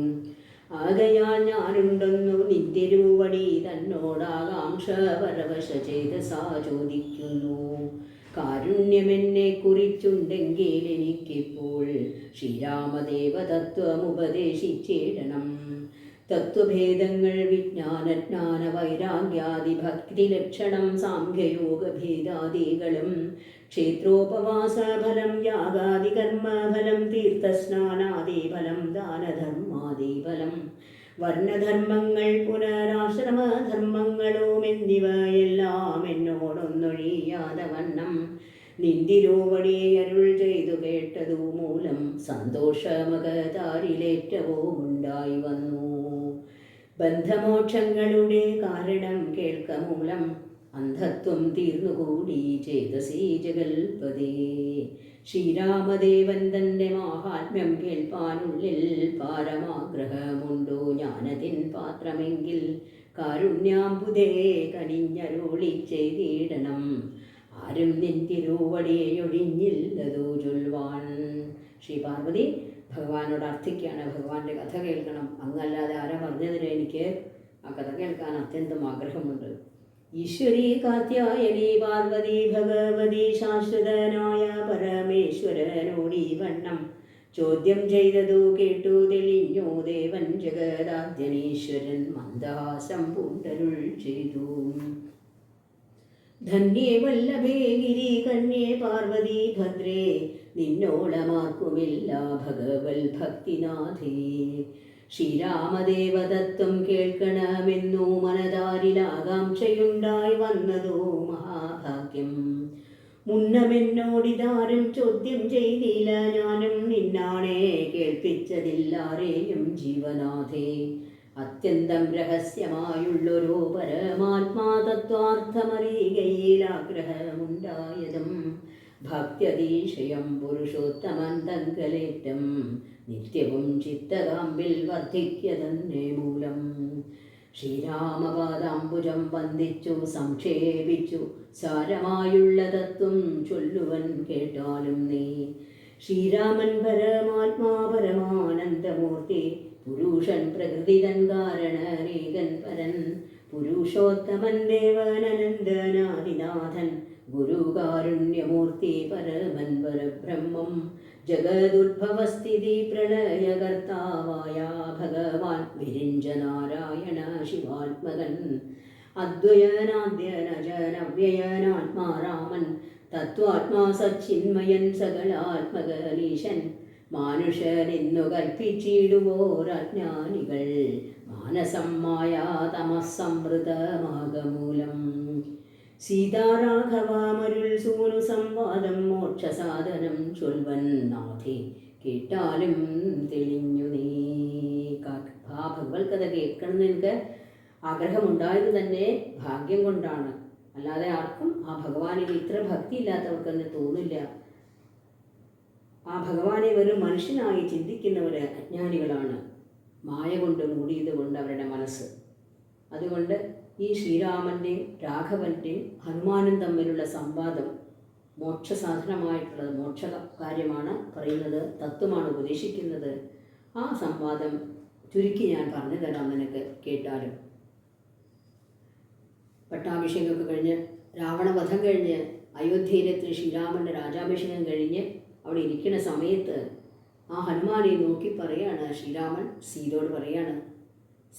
ആകയാൽ ഞാനുണ്ടെന്നു നിത്യരൂപണി തന്നോടാകാംക്ഷ പരവശ ചേതസാ ചോദിക്കുന്നു. കാരുണ്യമെന്നെ കുറിച്ചുണ്ടെങ്കിൽ എനിക്കിപ്പോൾ ശ്രീരാമദേവ തത്വമുപദേശിച്ചിടണം. തത്വഭേദങ്ങൾ വിജ്ഞാനജ്ഞാന വൈരാഗ്യാദി ഭക്തി ലക്ഷണം സാംഖ്യയോഗഭേദാദികളും ക്ഷേത്രോപവാസഫലം യാഗാദി കർമ്മഫലം തീർത്ഥസ്നാനാദിഫലം ദാനധർമാദിഫലം വർണ്ണധർമ്മങ്ങൾ പുനരാശ്രമധർമ്മങ്ങളും എന്നിവയെല്ലാം എന്നോടൊന്നൊഴിയാതെ വണ്ണം നിന്തിരോവടി അരുൾ ചെയ്തു കേട്ടതു മൂലം സന്തോഷമകതാരിലേറ്റവും ഉണ്ടായി വന്നു. ബന്ധമോക്ഷങ്ങളുടെ കാരണം കേൾക്ക മൂലം അന്ധത്വം തീർന്നുകൂടി ചേതസീ ജഗൽപദേ. ശ്രീരാമദേവൻ തൻ്റെ മാഹാത്മ്യം കേൾപ്പാനുള്ളിൽ പാരമാഗ്രഹമുണ്ടോ ഞാനതിൻ പാത്രമെങ്കിൽ കാരുണ്യാംബുദേ കനിഞ്ഞരുളി ചെയ്തിടണം. ആരും നിൻ തിരുവടിയൊഴിഞ്ഞില്ലതോ ചൊൽവാൻ. ശ്രീ പാർവതി ഭഗവാനോട് അർത്ഥിക്കുകയാണ്, ഭഗവാന്റെ കഥ കേൾക്കണം, അങ്ങല്ലാതെ ആരാ പറഞ്ഞതിന് എനിക്ക് ആ കഥ കേൾക്കാൻ അത്യന്തം ആഗ്രഹമുണ്ട്. ഈശ്വരീ കാത്യായനി പാർവതി ഭഗവതി ശാശ്വതനായ പരമേശ്വരനോടീ വണ്ണം ചോദ്യം ചെയ്തതു കേട്ടു തെളിഞ്ഞു ദേവൻ ജഗദാദ്യനീശ്വരൻ മന്ദഹാസം പൂണ്ടരുൾ ചെയ്തു. ധന്യേ വല്ലഭേ ഗിരി കന്യേ പാർവതി ഭദ്രേ നിന്നോളമാർക്കുമില്ല ഭഗവൽ ഭക്തിനാഥേ. ശ്രീരാമദേവതത്വം കേൾക്കണമെന്നു മനതാരിലാകാംക്ഷയുണ്ടായി വന്നതോ മഹാഭാഗ്യം. മുന്നമെന്നോടിതാരും ചോദ്യം ചെയ്തില്ല, ഞാനും നിന്നാണേ കേൾപ്പിച്ചതില്ലാരെയും ജീവനാഥേ. അത്യന്തം രഹസ്യമായുള്ളൊരു പരമാത്മാ തത്വാർത്ഥമറിയുകയിൽ ആഗ്രഹമുണ്ടായതും ഭക്ത്യതീശയം പുരുഷോത്തമൻ തങ്കലേറ്റം നിത്യവും ചിത്തകാമ്പിൽ വർദ്ധിക്കതന്നെ മൂലം. ശ്രീരാമപാദാംബുജം വന്ദിച്ചു സംക്ഷേപിച്ചു സാരമായുള്ള തത്വം ചൊല്ലുവൻ കേട്ടാലും നീ. ശ്രീരാമൻ പരമാത്മാ പരമാനന്ദമൂർത്തി പുരുഷൻ പ്രകൃതിതൻ കാരണരേകൻ പരൻ പുരുഷോത്തമൻ ദേവനനന്ദനാദിനാഥൻ ഗുരുകാരുണ്യമൂർത്തി പരമൻ പരബ്രഹ്മം ജഗദുദ്ഭവസ്ഥിതി പ്രളയകർത്താവായ ഭഗവാൻ വിരിഞ്ച നാരായണ ശിവാത്മകൻ അദ്വയനാദ്യനജനവ്യയനാത്മാരാമൻ തത്വാത്മാ സച്ചിന്മയൻ സകലാത്മകനീശൻ മാനുഷരെന്നു കൽപ്പിച്ചിടുവോരജ്ഞാനികൾ മാനസം മായാ തമസ്സംവൃതമാകമൂലം. സീതാരാഘവാമരുൾ സൂനു സംവാദം മോക്ഷസാധനം ചൊൽവൻ നാഥേ കേട്ടാലും തെളിഞ്ഞു നീ. ആ ഭഗവത് കഥ കേൾക്കണമെന്ന് എനിക്ക് ആഗ്രഹമുണ്ടായത് തന്നെ ഭാഗ്യം കൊണ്ടാണ്, അല്ലാതെ ആർക്കും ആ ഭഗവാനിൽ ഇത്ര ഭക്തി ഇല്ലാത്തവർക്കെന്ന് തോന്നില്ല. ആ ഭഗവാനെ വെറും മനുഷ്യനായി ചിന്തിക്കുന്നവർ അജ്ഞാനികളാണ്, മായ കൊണ്ട് മൂടിയത് കൊണ്ട് അവരുടെ മനസ്സ്. അതുകൊണ്ട് ഈ ശ്രീരാമൻ്റെയും രാഘവൻ്റെയും ഹനുമാനും തമ്മിലുള്ള സംവാദം മോക്ഷസാധനമായിട്ടുള്ളത്, മോക്ഷ കാര്യമാണ് പറയുന്നത്, തത്വമാണ് ഉപദേശിക്കുന്നത്. ആ സംവാദം ചുരുക്കി ഞാൻ പറഞ്ഞു തരാം നിനക്ക്, കേട്ടാലും. പട്ടാഭിഷേകമൊക്കെ കഴിഞ്ഞ് രാവണവധം കഴിഞ്ഞ് അയോധ്യയിലെത്തി ശ്രീരാമൻ്റെ രാജാഭിഷേകം കഴിഞ്ഞ് അവിടെ ഇരിക്കുന്ന സമയത്ത് ആ ഹനുമാനെ നോക്കി പറയാണ് ശ്രീരാമൻ സീതയോട് പറയാണ്,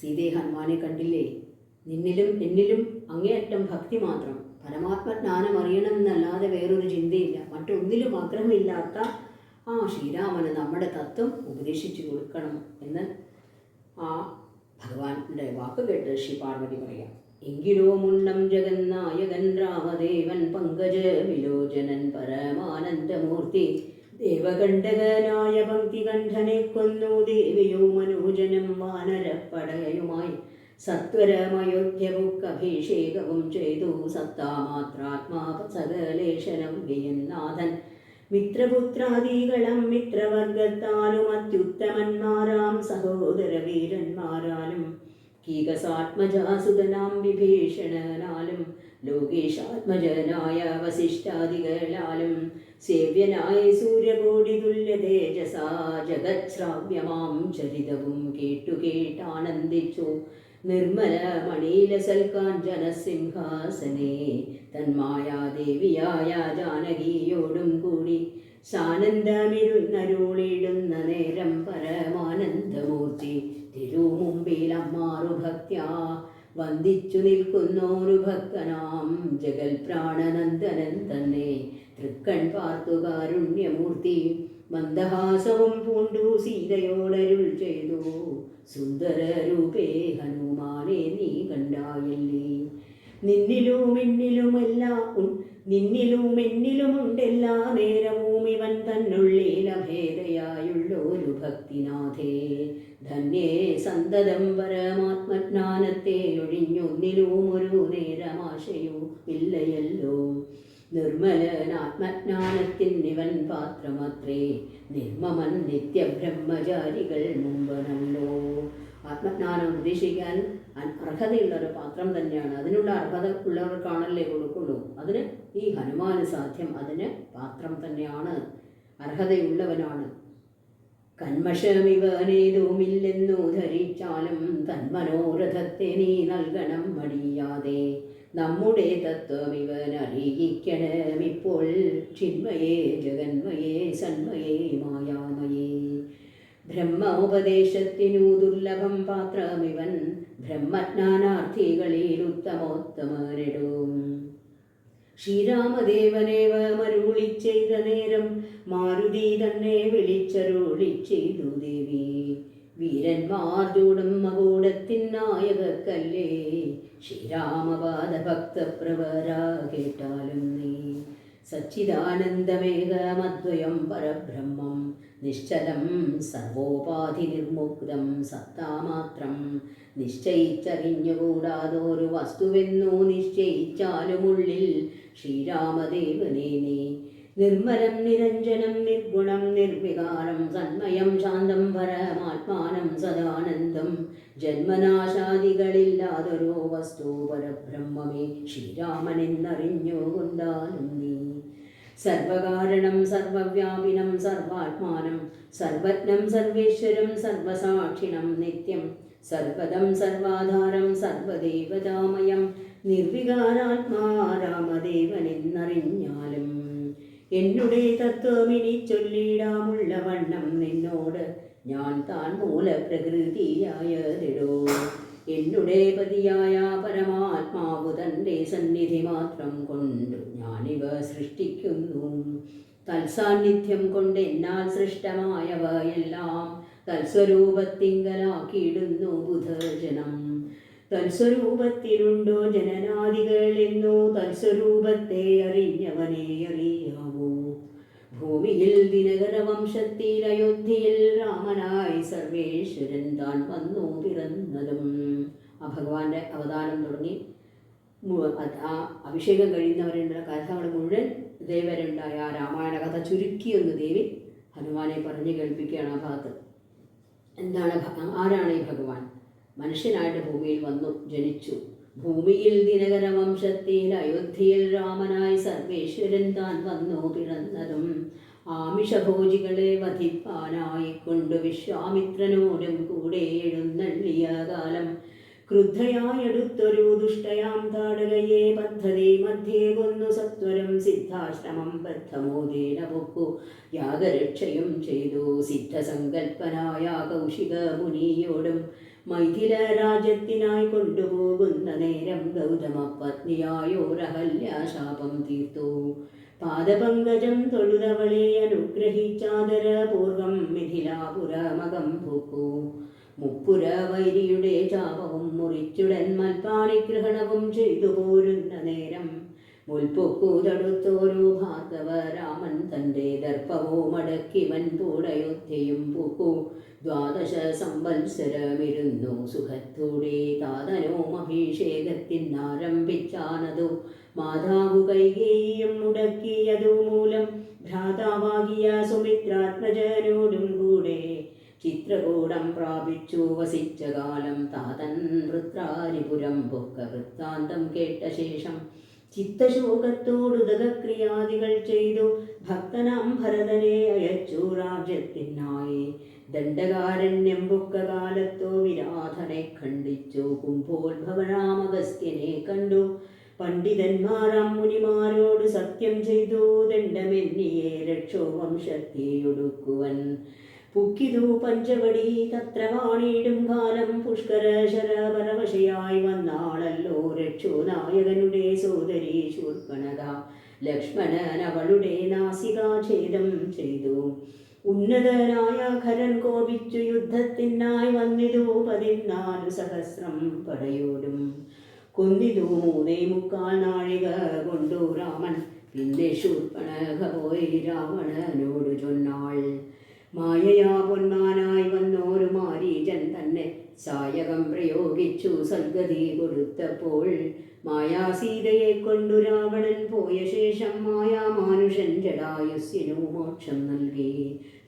സീതയെ ഹനുമാനെ കണ്ടില്ലേ, നിന്നിലും എന്നിലും അങ്ങേയറ്റം ഭക്തി മാത്രം, പരമാത്മജ്ഞാനം അറിയണമെന്നല്ലാതെ വേറൊരു ചിന്തയില്ല, മറ്റൊന്നിലും ആഗ്രഹമില്ലാത്ത ആ ശ്രീരാമന് നമ്മുടെ തത്വം ഉപദേശിച്ചു കൊടുക്കണം എന്ന് ആ ഭഗവാന്റെ വാക്ക് കേട്ട് ശ്രീ പാർവതി പറയാം. എങ്കിലോ മുണ്ണം ജഗന്നായകൻ രാമദേവൻ പങ്കജ വിലോചനൻ പരമാനന്ദമൂർത്തി ദേവകണ്ഠകനായ പങ്ക്തികണ്ഠനെ കൊന്നു ദേവിയോ മനോജനം വാനരപ്പടയുമായി സത്വരമയോധ്യമുക്കഭിഷേകവും ചെയ്തു സത്താമാത്രാത്മാ സകലേശനം ഗയന്നാഥൻ മിത്രപുത്രാദികളും മിത്രവർഗത്താലും അത്യുത്തമന്മാരാം സഹോദര വീരന്മാരാലും കീകസാത്മജാസുതനാം വിഭീഷണനാലും ലോകേശാത്മജനായ വസിഷ്ഠാദികളാലും സേവ്യനായ സൂര്യകോടി തുല്യ തേജസാ ജഗത്ശ്രാവ്യമാം ചരിതവും കേട്ടാനന്ദിച്ചു നിർമ്മല മണീലസൽക്കാഞ്ചന സിംഹാസനേ തന്മായാദേവിയായ ജാനകിയോടും കൂടി സാനന്ദമിരുന്നരുളിടുന്ന നേരം പരമാനന്ദമൂർത്തി തിരുമുമ്പിലമ്മാറു ഭക്ത്യാ വന്ദിച്ചു നിൽക്കുന്നോരു ഭക്തനാം ജഗൽ പ്രാണനന്ദനൻ തന്നെ തൃക്കൺ പാർത്തു കാരുണ്യമൂർത്തി മന്ദഹാസവും പൂണ്ടു സീതയോടരുൾ ചെയ്തു സുന്ദര രൂപേ ഹനുമാനെ നീ കണ്ടായില്ലേ. നിന്നിലും എന്നിലുമുണ്ടെല്ലാ നേരവും ഇവൻ തന്നുള്ളിൽ അഭേദയായുള്ളൊരു ഭക്തിനാഥേ. ധന്യേ സന്തതം പരമാത്മജ്ഞാനത്തെ ഒഴിഞ്ഞൊന്നിലും ഒരു നേരമാശയോ ഇല്ലയല്ലോ. നിർമ്മലനാത്മജ്ഞാനത്തിനിവൻ പാത്രമത്രേ, നിർമ്മമൻ നിത്യബ്രഹ്മചാരികൾ മുമ്പനല്ലോ. ആത്മജ്ഞാനം ഉപദേശിക്കാൻ അർഹതയുള്ളൊരു പാത്രം തന്നെയാണ്. അതിനുള്ള അർഹത ഉള്ളവർക്കാണല്ലേ കൊടുക്കുള്ളൂ. അതിന് ഈ ഹനുമാന് സാധ്യം. അതിന് പാത്രം തന്നെയാണ്, അർഹതയുള്ളവനാണ്. കന്മഷമിവനേതുമില്ലെന്നു ധരിച്ചാലും തന്മനോരഥത്തെ നീ നൽകണം മടിയാതെ. നമ്മുടെ തത്വം ഇവനറിയിക്കണമിപ്പോൾ, ചിന്മയേ ജഗന്മയേ സന്മയേ മായാമയേ. ബ്രഹ്മോപദേശത്തിനു ദുർലഭം പാത്രമിവൻ, ബ്രഹ്മജ്ഞാനാർത്ഥികളിൽ ഉത്തമോത്തമനിടും. ശ്രീരാമദേവനേവ മരുളി ചെയ്ത നേരം മാരുതി തന്നെ വിളിച്ചരുളി ചെയ്തു ദേവി. വീരന്മാർ ചൂടും മകൂടത്തിൻ നായകക്കല്ലേ, ശ്രീരാമപാദ ഭക്തപ്രവര കേട്ടാലും നീ. സച്ചിദാനന്ദമേകമദ്വയം പരബ്രഹ്മം, നിശ്ചലം സർവോപാധി നിർമുക്തം സത്താമാത്രം. നിശ്ചയിച്ചറിഞ്ഞുകൂടാതൊരു വസ്തുവെന്നു നിശ്ചയിച്ചാലുമുള്ളിൽ ശ്രീരാമദേവനെ നീ. നിർമ്മലം നിരഞ്ജനം നിർഗുണം നിർവികാരം, സന്മയം ശാന്തം പരമാത്മാനം സദാനന്ദം. ജന്മനാശാദികളില്ലാതൊരു വസ്തു പരബ്രഹ്മമേ, ശ്രീരാമനെന്നറിഞ്ഞുകൊണ്ടാലും നീ. സർവകാരണം സർവവ്യാപിനം സർവാത്മാനം, സർവജ്ഞം സർവേശ്വരം സർവസാക്ഷിണം നിത്യം. സർവദം സർവാധാരം സർവദേവതാമയം, നിർവികാരാത്മാ രാമദേവനെന്നറിഞ്ഞാലും. എന്നുടെ തത്വമിനി ചൊല്ലിടാമുള്ള വണ്ണം നിന്നോട്, ഞാൻ താൻ മൂലപ്രകൃതിയായതിടോ. എന്നുടെ പതിയായ പരമാത്മാവു തൻ്റെ സന്നിധി മാത്രം കൊണ്ടു ഞാനിവ സൃഷ്ടിക്കുന്നു. തൽസാന്നിധ്യം കൊണ്ട് എന്നാൽ സൃഷ്ടമായവയെല്ലാം തൽസ്വരൂപത്തിങ്കലാക്കിയിടുന്നു ബുധജനം. തൽസ്വരൂപത്തിലുണ്ടോ ജനനാദികൾ എന്നോ, തൽസ്വരൂപത്തെ അറിഞ്ഞവനെ അറിയാവൂ. ഭൂമിയിൽ ദിനകര വംശത്തിൽ അയോധ്യയിൽ രാമനായി സർവേശ്വരൻ താൻ വന്നു പിറന്നതും. ആ ഭഗവാന്റെ അവതാരം തുടങ്ങി ആ അഭിഷേകം കഴിയുന്നവരുള്ള കഥകൾ മുഴുവൻ ദേവരുണ്ടായ ആ രാമായണ കഥ ചുരുക്കിയൊന്ന് ദേവി ഹനുമാനെ പറഞ്ഞു കേൾപ്പിക്കുകയാണ്. ആ ഭാഗത്ത് എന്താണ്, ആരാണ് ഈ ഭഗവാൻ? മനുഷ്യനായിട്ട് ഭൂമിയിൽ വന്നു ജനിച്ചു. ഭൂമിയിൽ ദിനകര വംശത്തിൽ അയോധ്യയിൽ രാമനായി സർവേശ്വരൻ താൻ വന്നു പിറന്നതും. ആമിഷഭോജികളെ വധിപ്പാനായി കൊണ്ട് വിശ്വാമിത്രനോടും കൂടെ എഴുന്നള്ളിയ കാലം, ക്രുദ്ധയായെടുത്തൊരു ദുഷ്ടയാം താടകയെ പദ്ധതി മധ്യേ കൊന്നു സത്വരം സിദ്ധാശ്രമം ബദ്ധമോദേന പൊക്കു യാഗരക്ഷയും ചെയ്തു. സിദ്ധസങ്കൽപ്പനായ കൗശിക മുനിയോടും മൈഥില രാജ്യത്തിനായി കൊണ്ടുപോകുന്ന നേരം ഗൗതമ പത്നിയായോരഹല്യാശാപം തീർത്തു. പാദപങ്കജം തൊഴുതവളെ അനുഗ്രഹിച്ചാദരപൂർവം മിഥിലാപുരമകം പൂക്കു. മുപ്പുര വൈരിയുടെ ചാപവും മുറിച്ചുടൻ മൽപ്പാണിഗ്രഹണവും ചെയ്തു പോരുന്ന നേരം മുൽപ്പൊക്കു തടുത്തോരു ഭാർഗവരാമൻ തൻ്റെ ദർപ്പവും അടക്കി വൻപൂടയോധ്യയും പൂക്കു. 12 സംവത്സരമിരുന്നു സുഖത്തോടെ താതനോം അഭിഷേകത്തിനാരംഭിച്ചാനതു. മാതാവു കൈകേയിയും മുടക്കിയതു മൂലം ഭ്രാതാവാകിയ സുമിത്രാത്മജനോടും കൂടെ ചിത്രകൂടം പ്രാപിച്ചു വസിച്ച കാലം. താതൻ വൃത്രാരിപുരം പൊക്ക വൃത്താന്തം കേട്ട ശേഷം ചിത്തശോകത്തോടുദകക്രിയാദികൾ ചെയ്തു ഭക്തനാം ഭരതനെ അയച്ചു രാജ്യത്തിനായി. ദണ്ഡകാരണ്യം പൊക്ക കാലത്തോ വിരാധനെ ഖണ്ഡിച്ചു. കുംഭോത്ഭവനാമഗസ്ത്യനെ കണ്ടു പണ്ഡിതന്മാരാം മുനിമാരോട് സത്യം ചെയ്തു. ദണ്ഡമെന്നിയെ രക്ഷോ വംശത്തെയൊടുക്കുവൻ പുക്കിതു പഞ്ചവടി തത്ര വാണിയിടും കാലം. പുഷ്കര ശരപരവശയായി വന്നാളല്ലോ രക്ഷോ നായകനുടെ സോദരി ശൂർപ്പണഖ. ലക്ഷ്മണൻ അവളുടെ നാസികാഛേദം ചെയ്തു. ഉന്നതനായ ഖരൻ കോപിച്ചു യുദ്ധത്തിനായി വന്നിതു 14 സഹസ്രം പടയോടും. കൊന്നിതു 3.25 നാഴിക കൊണ്ടു രാമൻ. പിന്നെ ശൂർപ്പണഖ പോയി രാവണനോട് ചൊന്നാൾ. മായയാ പൊന്മാനായി വന്നോരു മാരീചൻ തന്നെ സായകം പ്രയോഗിച്ചു സദ്ഗതി കൊടുത്തപ്പോൾ. മായാസീതയെ കൊണ്ടു രാവണൻ പോയ ശേഷം മായാമാനുഷൻ ജടായുസ്സിനു മോക്ഷം നൽകി.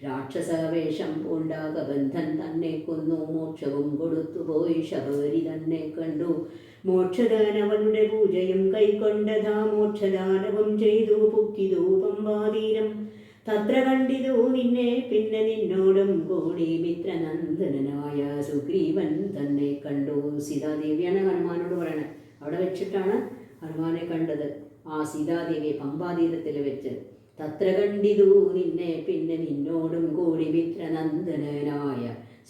രാക്ഷസവേഷം പൂണ്ടാകബന്ധൻ തന്നെ കൊന്നു മോക്ഷവും കൊടുത്തുപോയി. ശബരി തന്നെ കണ്ടു മോക്ഷദാനവളുടെ പൂജയും കൈക്കൊണ്ടതാ മോക്ഷദാനവും ചെയ്തു പുക്കിതു പമ്പാതീരം. തത്ര കണ്ടിതു നിന്നെ പിന്നെ നിന്നോടും കൂടി മിത്രനന്ദനായ സുഗ്രീവൻ തന്നെ കണ്ടു. സീതാദേവിയാണ് ഹനുമാനോട് പറയണത്. അവിടെ വെച്ചിട്ടാണ് ഹനുമാനെ കണ്ടത്, ആ സീതാദേവിയെ പമ്പാതീരത്തിൽ വെച്ച്. തത്ര കണ്ടിതു നിന്നെ പിന്നെ നിന്നോടും കൂടി മിത്രനന്ദനായ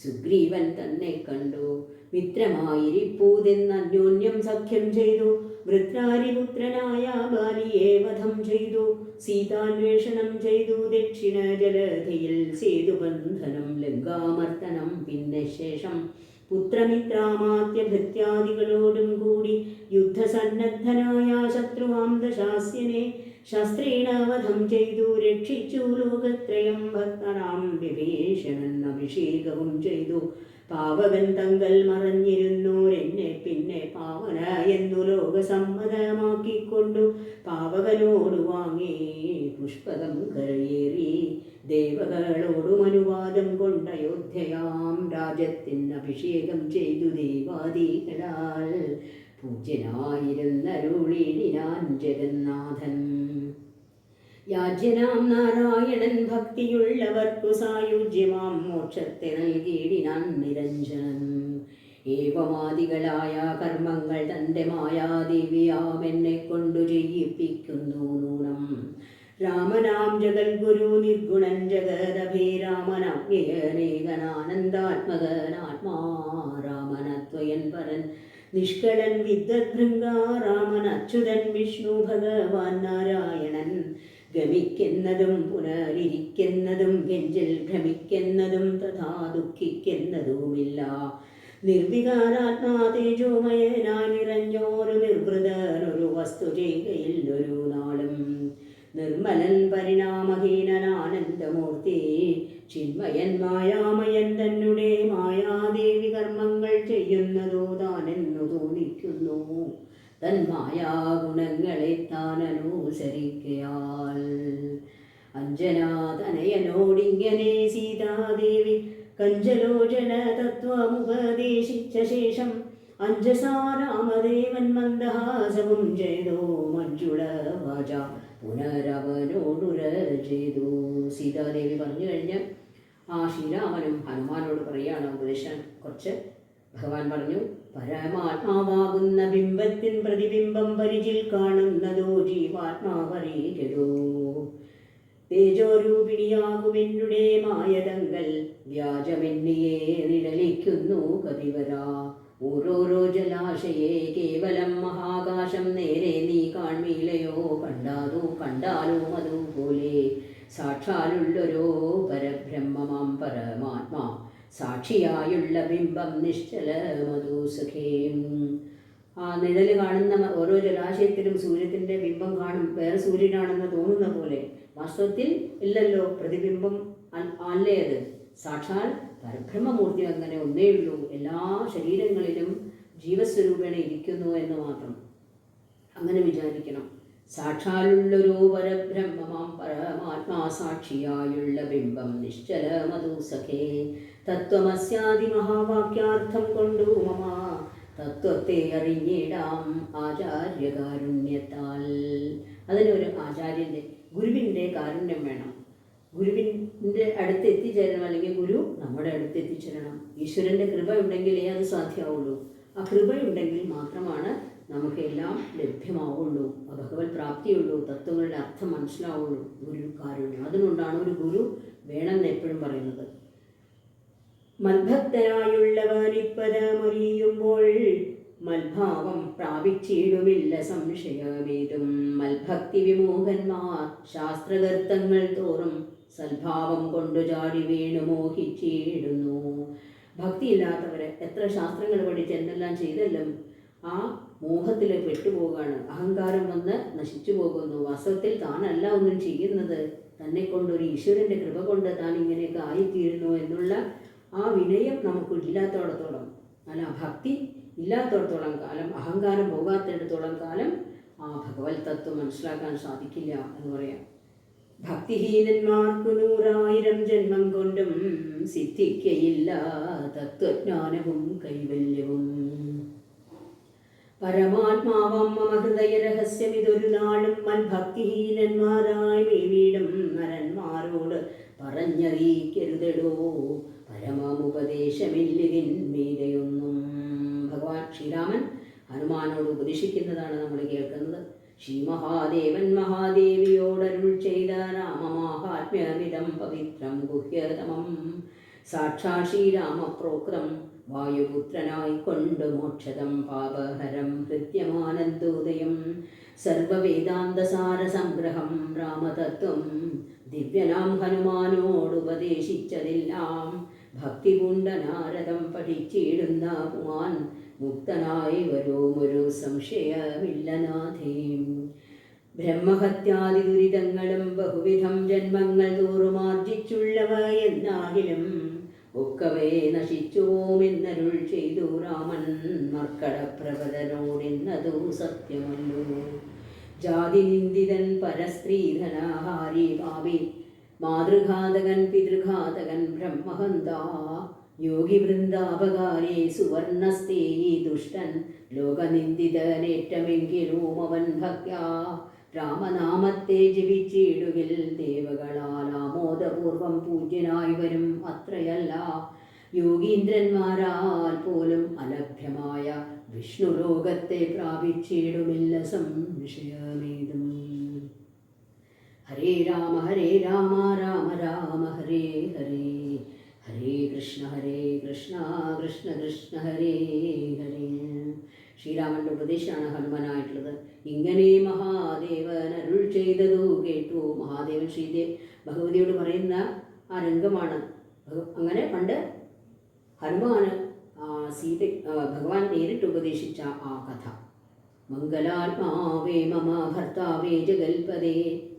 സുഗ്രീവൻ തന്നെ കണ്ടു. മിത്രമായിരിപ്പൂതെന്ന് അന്യോന്യം സഖ്യം ചെയ്തു. വൃത്രാരിപുത്രനായ ബാലിയെ വധം ചെയ്തു. സീതാന്വേഷണം ചെയ്തു ദക്ഷിണ ജലധിയിൽ സേതുബന്ധനം ലങ്കാമർത്തനം. പിന്നെ ശേഷം പുത്രമിത്രാമാത്യ ഭൃത്യാദികളോടും കൂടി യുദ്ധസന്നദ്ധനായ ശത്രുവാം ദശാസ്യനെ ശസ്ത്രേണ വധം ചെയ്തു രക്ഷിച്ചു ലോകത്രയം. ഭക്തനാം വിഭീഷണൻ അഭിഷേകവും ചെയ്തു. പാവകൻ തങ്ങൾ മറഞ്ഞിരുന്നോരെന്നെ പിന്നെ പാവന എന്നു ലോകസമ്മതമാക്കിക്കൊണ്ടു പാവകനോട് വാങ്ങി പുഷ്പകം കരയേറി. ദേവകളോടും അനുവാദം കൊണ്ടയോധ്യയാം രാജ്യത്തിന് അഭിഷേകം ചെയ്തു ദേവാദികളാൽ പൂജ്യനായിരുന്നരുളിനാൻ ജഗന്നാഥൻ. യാജ്യനാം നാരായണൻ ഭക്തിയുള്ളവർക്കു സായുജ്യമാം മോക്ഷത്തെ നൽകിയിടിനാൻ നിരഞ്ജനൻ. ഏവമാദികളായ കർമ്മങ്ങൾ തൻ്റെ മായാദേവിയാം എന്നെ കൊണ്ടു ചെയ്യിപ്പിക്കുന്നു നൂനം. രാമനാം ജഗൽഗുരു നിർഗുണൻ ജഗദഭേരാമനാത്മയനേകനാനന്ദാത്മകനാത്മാ രാമനത്വയൻ പരൻ നിഷ്കളൻ വിദ്വദ്ഭൃംഗ രാമൻ അച്യുതൻ വിഷ്ണു ഭഗവാൻ നാരായണൻ. ഗമിക്കുന്നതും പുനരിരിക്കുന്നതും കെഞ്ചിൽ ഭ്രമിക്കുന്നതും തഥാ ദുഃഖിക്കുന്നതുമില്ല. നിർവികാരാത്മാ തേജോമയനായി നിറഞ്ഞോരു നിർവൃതനൊരു വസ്തു ചെയ്കയിൽ ഒരു നാളും. നിർമ്മലൻ പരിണാമഹീനനാനന്ദമൂർത്തി ചിന്മയൻ മായാമയൻ തന്നെ മായാദേവി കർമ്മങ്ങൾ ചെയ്യുന്നതോ താനെന്നു തോന്നിക്കുന്നു. തൻ മായാഗുണങ്ങളെ താൻ അനുസരിക്കയാൽ. അഞ്ജനാതനയനോടിങ്ങനെ സീതാദേവി കഞ്ചലോചന തത്വമുപദേശിച്ച ശേഷം അഞ്ജസാ രാമദേവൻ മന്ദഹാസവും ചെയ്തു. മഞ്ജുള വാച പുനരവനോടുര ചെയ്തു. സീതാദേവി പറഞ്ഞു കഴിഞ്ഞ് ആ ശ്രീരാമനും ഹനുമാനോട് പറയുകയാണ് ഉപദേശം. കുറച്ച് ഭഗവാൻ പറഞ്ഞു, പരമാത്മാവാകുന്ന ബിംബത്തിൻ പ്രതിബിംബം പരിചിൽ കാണുന്നതോ ജീവാത്മാവറിയരോ. തേജോരൂപിണിയാകുമെന്നുടെ മായതങ്കൽ വ്യാജമെന്നിയെ നിഴലിക്കുന്നു കതിവരാ. ഓരോരോ ജലാശയെ കേവലം മഹാകാശം നേരെ നീ കാൺമീലയോ. കണ്ടാലോ അതുപോലെ സാക്ഷാലുള്ളൊരോ പരബ്രഹ്മമാം പരമാത്മാ സാക്ഷിയായുള്ള ബിംബം നിശ്ചല മധുസഖേം. ആ നിഴൽ കാണുന്ന ഓരോ ജലാശയത്തിലും സൂര്യത്തിൻ്റെ ബിംബം കാണും, വേറെ സൂര്യനാണെന്ന് തോന്നുന്ന പോലെ. വാസ്തവത്തിൽ ഇല്ലല്ലോ, പ്രതിബിംബം അല്ലേ അത്. സാക്ഷാൽ പരബ്രഹ്മമൂർത്തി അങ്ങനെ ഒന്നേയുള്ളൂ, എല്ലാ ശരീരങ്ങളിലും ജീവസ്വരൂപേണ ഇരിക്കുന്നു എന്ന് മാത്രം അങ്ങനെ വിചാരിക്കണം. സാക്ഷാലുള്ളൊരു പരബ്രഹ്മമാം പരമാത്മാ സാക്ഷിയായുള്ള ബിംബം നിശ്ചല മധുസഖേ. തത്വമസ്യാദി മഹാവാക്യാർത്ഥം കൊണ്ടു മമ തത്വത്തെ അറിഞ്ഞിടാം ആചാര്യകാരുണ്യത്താൽ. അതിനൊരു ആചാര്യൻ്റെ ഗുരുവിൻ്റെ കാരുണ്യം വേണം. ഗുരുവിൻ്റെ അടുത്ത് എത്തിച്ചേരണം, അല്ലെങ്കിൽ ഗുരു നമ്മുടെ അടുത്ത് എത്തിച്ചേരണം. ഈശ്വരൻ്റെ കൃപ ഉണ്ടെങ്കിലേ അത് സാധ്യമാവുള്ളൂ. ആ കൃപയുണ്ടെങ്കിൽ മാത്രമാണ് നമുക്കെല്ലാം ലഭ്യമാവുള്ളൂ, ഭഗവത് പ്രാപ്തിയുള്ളൂ, തത്വങ്ങളുടെ അർത്ഥം മനസ്സിലാവുള്ളൂ. ഗുരു കാരുണ്യം, അതുകൊണ്ടാണ് ഒരു ഗുരു വേണമെന്ന് എപ്പോഴും പറയുന്നത്. മൽഭക്തനായുള്ളവനിപ്പതമറിയുമ്പോൾ മൽഭാവം പ്രാപിച്ചിടുമില്ല സംശയമേതും. മൽഭക്തി വിമോഹന്മാർ ശാസ്ത്രകർത്തങ്ങൾ തോറും സൽഭാവം കൊണ്ടു ചാടി വീണു മോഹിച്ചിടുന്നു. ഭക്തിയില്ലാത്തവരെ എത്ര ശാസ്ത്രങ്ങൾ പഠിച്ച് എന്തെല്ലാം ചെയ്തെല്ലാം ആ മോഹത്തിൽ പെട്ടുപോകാണ്. അഹങ്കാരം വന്ന് നശിച്ചു പോകുന്നു. വാസ്തവത്തിൽ താനല്ല ഒന്നും ചെയ്യുന്നത്, തന്നെ കൊണ്ട് ഒരു ഈശ്വരൻ്റെ കൃപ കൊണ്ട് താൻ ഇങ്ങനെയൊക്കെ ആയിത്തീരുന്നു എന്നുള്ള ആ വിനയം നമുക്ക് ഇല്ലാത്തടത്തോളം, അല്ല ഭക്തി ഇല്ലാത്തടത്തോളം കാലം, അഹങ്കാരം പോകാത്തിടത്തോളം കാലം ആ ഭഗവത് തത്വം മനസ്സിലാക്കാൻ സാധിക്കില്ല എന്ന് പറയാം. ഭക്തിഹീനന്മാർക്കു 100,000 ജന്മം കൊണ്ടും സിദ്ധിക്കയില്ല തത്വജ്ഞാനവും കൈവല്യവും. പരമാത്മാവം മമ ഹൃദയ രഹസ്യം ഇതൊരു നാളും മൽഭക്തിഹീനന്മാരായി വീടും നരന്മാരോട് പറഞ്ഞറിയിക്കരുതടോ പരമമുപദേശമില്ലിതിൻ മീതയൊന്നും. ഭഗവാൻ ശ്രീരാമൻ ഹനുമാനോട് ഉപദേശിക്കുന്നതാണ് നമ്മൾ കേൾക്കുന്നത്. ശ്രീ മഹാദേവൻ മഹാദേവിയോടരുൾ ചെയ്ത രാമമാഹാത്മ്യമിതം പവിത്രം ഗുഹ്യതമം. സാക്ഷാൽ ശ്രീരാമപ്രോക്തം വായുപുത്രനായി കൊണ്ട് മോക്ഷതം പാപഹരം ഹൃദ്യമാനന്ദോദയം. സർവവേദാന്തസാര സംഗ്രഹം രാമതത്വം ദിവ്യനാം ഹനുമാനോടുപദേശിച്ചതെല്ലാം ഭക്തി പൂണ്ട നാരദം പഠിച്ചിടുന്ന പുമാൻ മുക്തനായി വരോമൊരു സംശയമില്ല നാഥേ. ബ്രഹ്മഹത്യാദി ദുരിതങ്ങളും ബഹുവിധം ജന്മങ്ങൾ തോറുമാർജിച്ചുള്ളവ എന്നാകിലും ഒക്കവേ നശിച്ചുവോമെന്നരുൾ ചെയ്തു രാമൻ മർക്കടപ്രഭതനോടെന്നതു സത്യമല്ലോ. ജാതി നിന്ദിതൻ പരസ്ത്രീധനഹാരി പാപി മാതൃഘാതകൻ പിതൃഘാതകൻ ബ്രഹ്മഹന്ത യോഗി വൃന്ദാപകാരേ സുവർണസ്തേ ദുഷ്ടൻ ലോകനിന്ദിതനേറ്റമെങ്കിലും അവൻ ഭക്യാ രാമനാമത്തെ ജപിച്ചിടുകിൽ ദേവകളാൽ ആമോദപൂർവം പൂജ്യനായി വരും. അത്രയല്ല യോഗീന്ദ്രന്മാരാൽ പോലും അലഭ്യമായ വിഷ്ണുലോകത്തെ പ്രാപിച്ചിടുമില്ല സംശയമേതും. ഹരേ രാമ രാമ രാമ ഹരേ ഹരേ, ഹരേ കൃഷ്ണ കൃഷ്ണ കൃഷ്ണ ഹരേ ഹരേ. ശ്രീരാമൻ്റെ ഉപദേശമാണ് ഹനുമാനായിട്ടുള്ളത്. ഇങ്ങനെ മഹാദേവൻ അരുൾ ചെയ്തതു കേട്ടു. മഹാദേവൻ ഭഗവതിയോട് പറയുന്ന ആ രംഗമാണ്. അങ്ങനെ പണ്ട് ഹനുമാന് ഭഗവാൻ നേരിട്ട് ഉപദേശിച്ച ആ കഥ. മംഗലാത്മാവേ മമ ഭർത്താവേ ജഗൽപദേ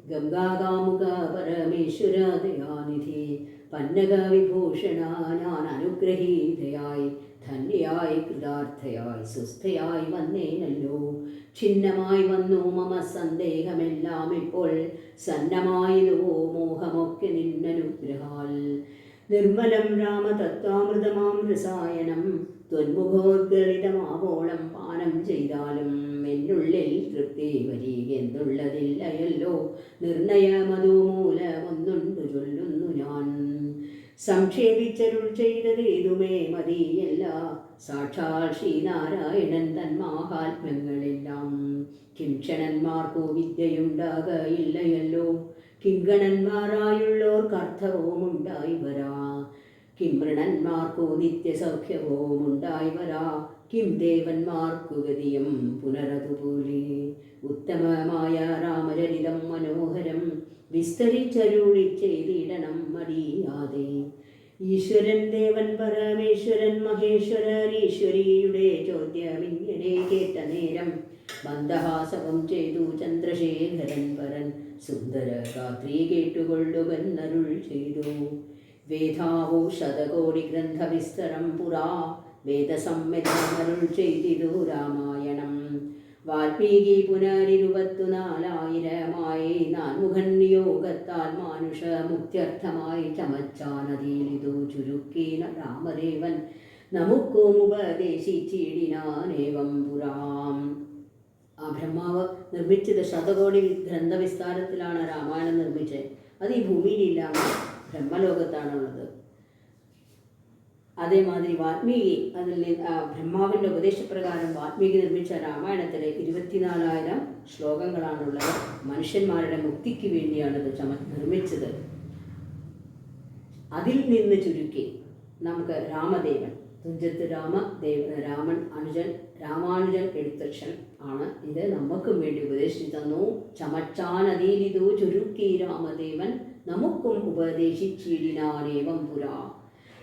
ഗംഗാകാമുക പരമേശ്വര ദയാനിധി പന്നക വിഭൂഷണ ഞാൻ അനുഗ്രഹീതയായി ധന്യയായി കൃതാർത്ഥയായി സുസ്ഥയായി വന്നേനല്ലോ. ഛിന്നമായി വന്നു മമ സന്ദേഹമെല്ലാം ഇപ്പോൾ സന്നമായതുവോ മോഹമൊക്കെ നിന്നനുഗ്രഹാൽ. നിർമ്മലം രാമതത്വാമൃതമാം രസായനം ത്വന്മുഖോദ്ഗളിതമാവോളം പാനം ചെയ്താലും എന്നുള്ളിൽ തൃപ്തി വരികെന്നുള്ളതില്ലയല്ലോ. നിർണയമതുമൂലമൊന്നുണ്ടു ചൊല്ലുന്നു ഞാൻ. സംക്ഷേപിച്ചരുൾ ചെയ്തതേതുമേ മതിയല്ല സാക്ഷാൽ ശ്രീനാരായണൻ തന്മാഹാത്മ്യങ്ങളെല്ലാം. കിംക്ഷണന്മാർക്കു വിദ്യയുണ്ടാകയില്ലയല്ലോ. കിങ്കണന്മാരായുള്ളോർക്കർത്ഥവും ഉണ്ടായി വരാ. കിംമൃണന്മാർക്കു നിത്യസൗഖ്യവും ഉണ്ടായി വരാ. കിം ദേവന്മാർക്കു ഗതിയും പുനരതുപോലെ. ഉത്തമമായ രാമചരിതം മനോഹരം വിസ്തരിച്ചരുളി ചെയ്തിടണം മടിയാതെ. ഈശ്വരൻ ദേവൻ പരമേശ്വരൻ മഹേശ്വരൻ ഈശ്വരിയുടെ ചോദ്യമിങ്ങനെ കേട്ട നേരം മന്ദഹാസവും ചെയ്തു ചന്ദ്രശേഖരൻ പരൻ. സുന്ദര ഗാത്രി കേട്ടുകൊള്ളുവെന്നരുൾ ചെയ്തു. വേദാവോ ശതകോടി ഗ്രന്ഥവിസ്തരം പുരാ വേദസംഹിതമരുൾ ചെയ്തിതു രാമായണം. വാൽമീകി പുനരിരുപത്തുനാലായിരമായി നാൻമുഖൻ നിയോഗത്താൽ മാനുഷ മുക്ത്യർത്ഥമായി ചമച്ചാനതിയിലിതു ചുരുക്കീന രാമദേവൻ നമുക്കും ഉപദേശിച്ചിടിനാനേവം പുരാം. ആ ബ്രഹ്മാവ് നിർമ്മിച്ചത് ശതകോടി ഗ്രന്ഥവിസ്താരത്തിലാണ് രാമായണം നിർമ്മിച്ചത്. അത് ഈ ഭൂമിയിലില്ലാതെ ബ്രഹ്മലോകത്താണുള്ളത്. അതേമാതിരി വാൽമീകി ബ്രഹ്മാവിൻ്റെ ഉപദേശപ്രകാരം വാൽമീകി നിർമ്മിച്ച രാമായണത്തിൽ 24,000 ശ്ലോകങ്ങളാണുള്ളത്. മനുഷ്യന്മാരുടെ മുക്തിക്ക് വേണ്ടിയാണിത് നിർമ്മിച്ചത്. അതിൽ നിന്ന് ചുരുക്കി നമുക്ക് രാമദേവൻ തുഞ്ചത്ത് രാമാനുജൻ എഴുത്തച്ഛൻ ആണ് ഇത് നമുക്കും വേണ്ടി ഉപദേശിച്ചു തന്നു. ചമച്ചാനതിയിലിതു ചുരുക്കി രാമദേവൻ നമുക്കും ഉപദേശിച്ചിടിനാനേവം പുരാ.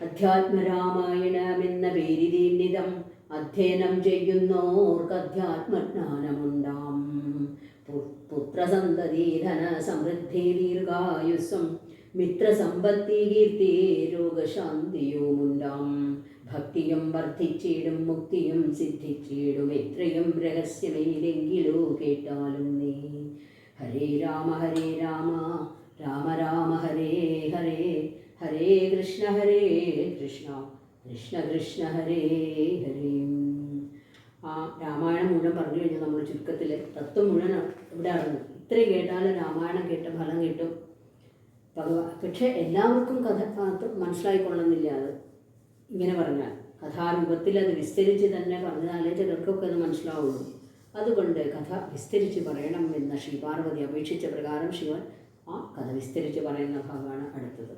അധ്യാത്മരാമായണമെന്ന പേരിതീന്നിതം അധ്യയനം ചെയ്യുന്നോർക്ക് അധ്യാത്മജ്ഞാനമുണ്ടാം. പുത്രസന്തതി ധന സമൃദ്ധി ദീർഘായുസ്സും മിത്രസമ്പത്തി കീർത്തി രോഗശാന്തിയുമുണ്ടാം. ഭക്തിയും വർദ്ധിച്ചിടും മുക്തിയും സിദ്ധിച്ചിടും എത്രയും രഹസ്യമേലെങ്കിലോ കേട്ടാലും നീ. ഹരേ രാമ രാമ രാമ ഹരേ ഹരേ, ഹരേ കൃഷ്ണ കൃഷ്ണ കൃഷ്ണ ഹരേ ഹരേ. ആ രാമായണം മുഴുവൻ പറഞ്ഞു കഴിഞ്ഞാൽ നമ്മൾ ചുരുക്കത്തിൽ തത്വം മുഴുവൻ ഇവിടെ അറിഞ്ഞു. ഇത്രയും കേട്ടാലും രാമായണം കേട്ട ഫലം കിട്ടും പക്ഷെ എല്ലാവർക്കും കഥ മനസ്സിലായിക്കൊള്ളുന്നില്ല. അത് ഇങ്ങനെ പറഞ്ഞാൽ കഥാരൂപത്തിൽ അത് വിസ്തരിച്ച് തന്നെ പറഞ്ഞാലേ ചിലർക്കൊക്കെ അത് മനസ്സിലാവുള്ളൂ. അതുകൊണ്ട് കഥ വിസ്തരിച്ച് പറയണം എന്ന ശ്രീപാർവതി അപേക്ഷിച്ച പ്രകാരം ശിവൻ ആ കഥ വിസ്തരിച്ച് പറയുന്ന ഭാഗമാണ് അടുത്തത്.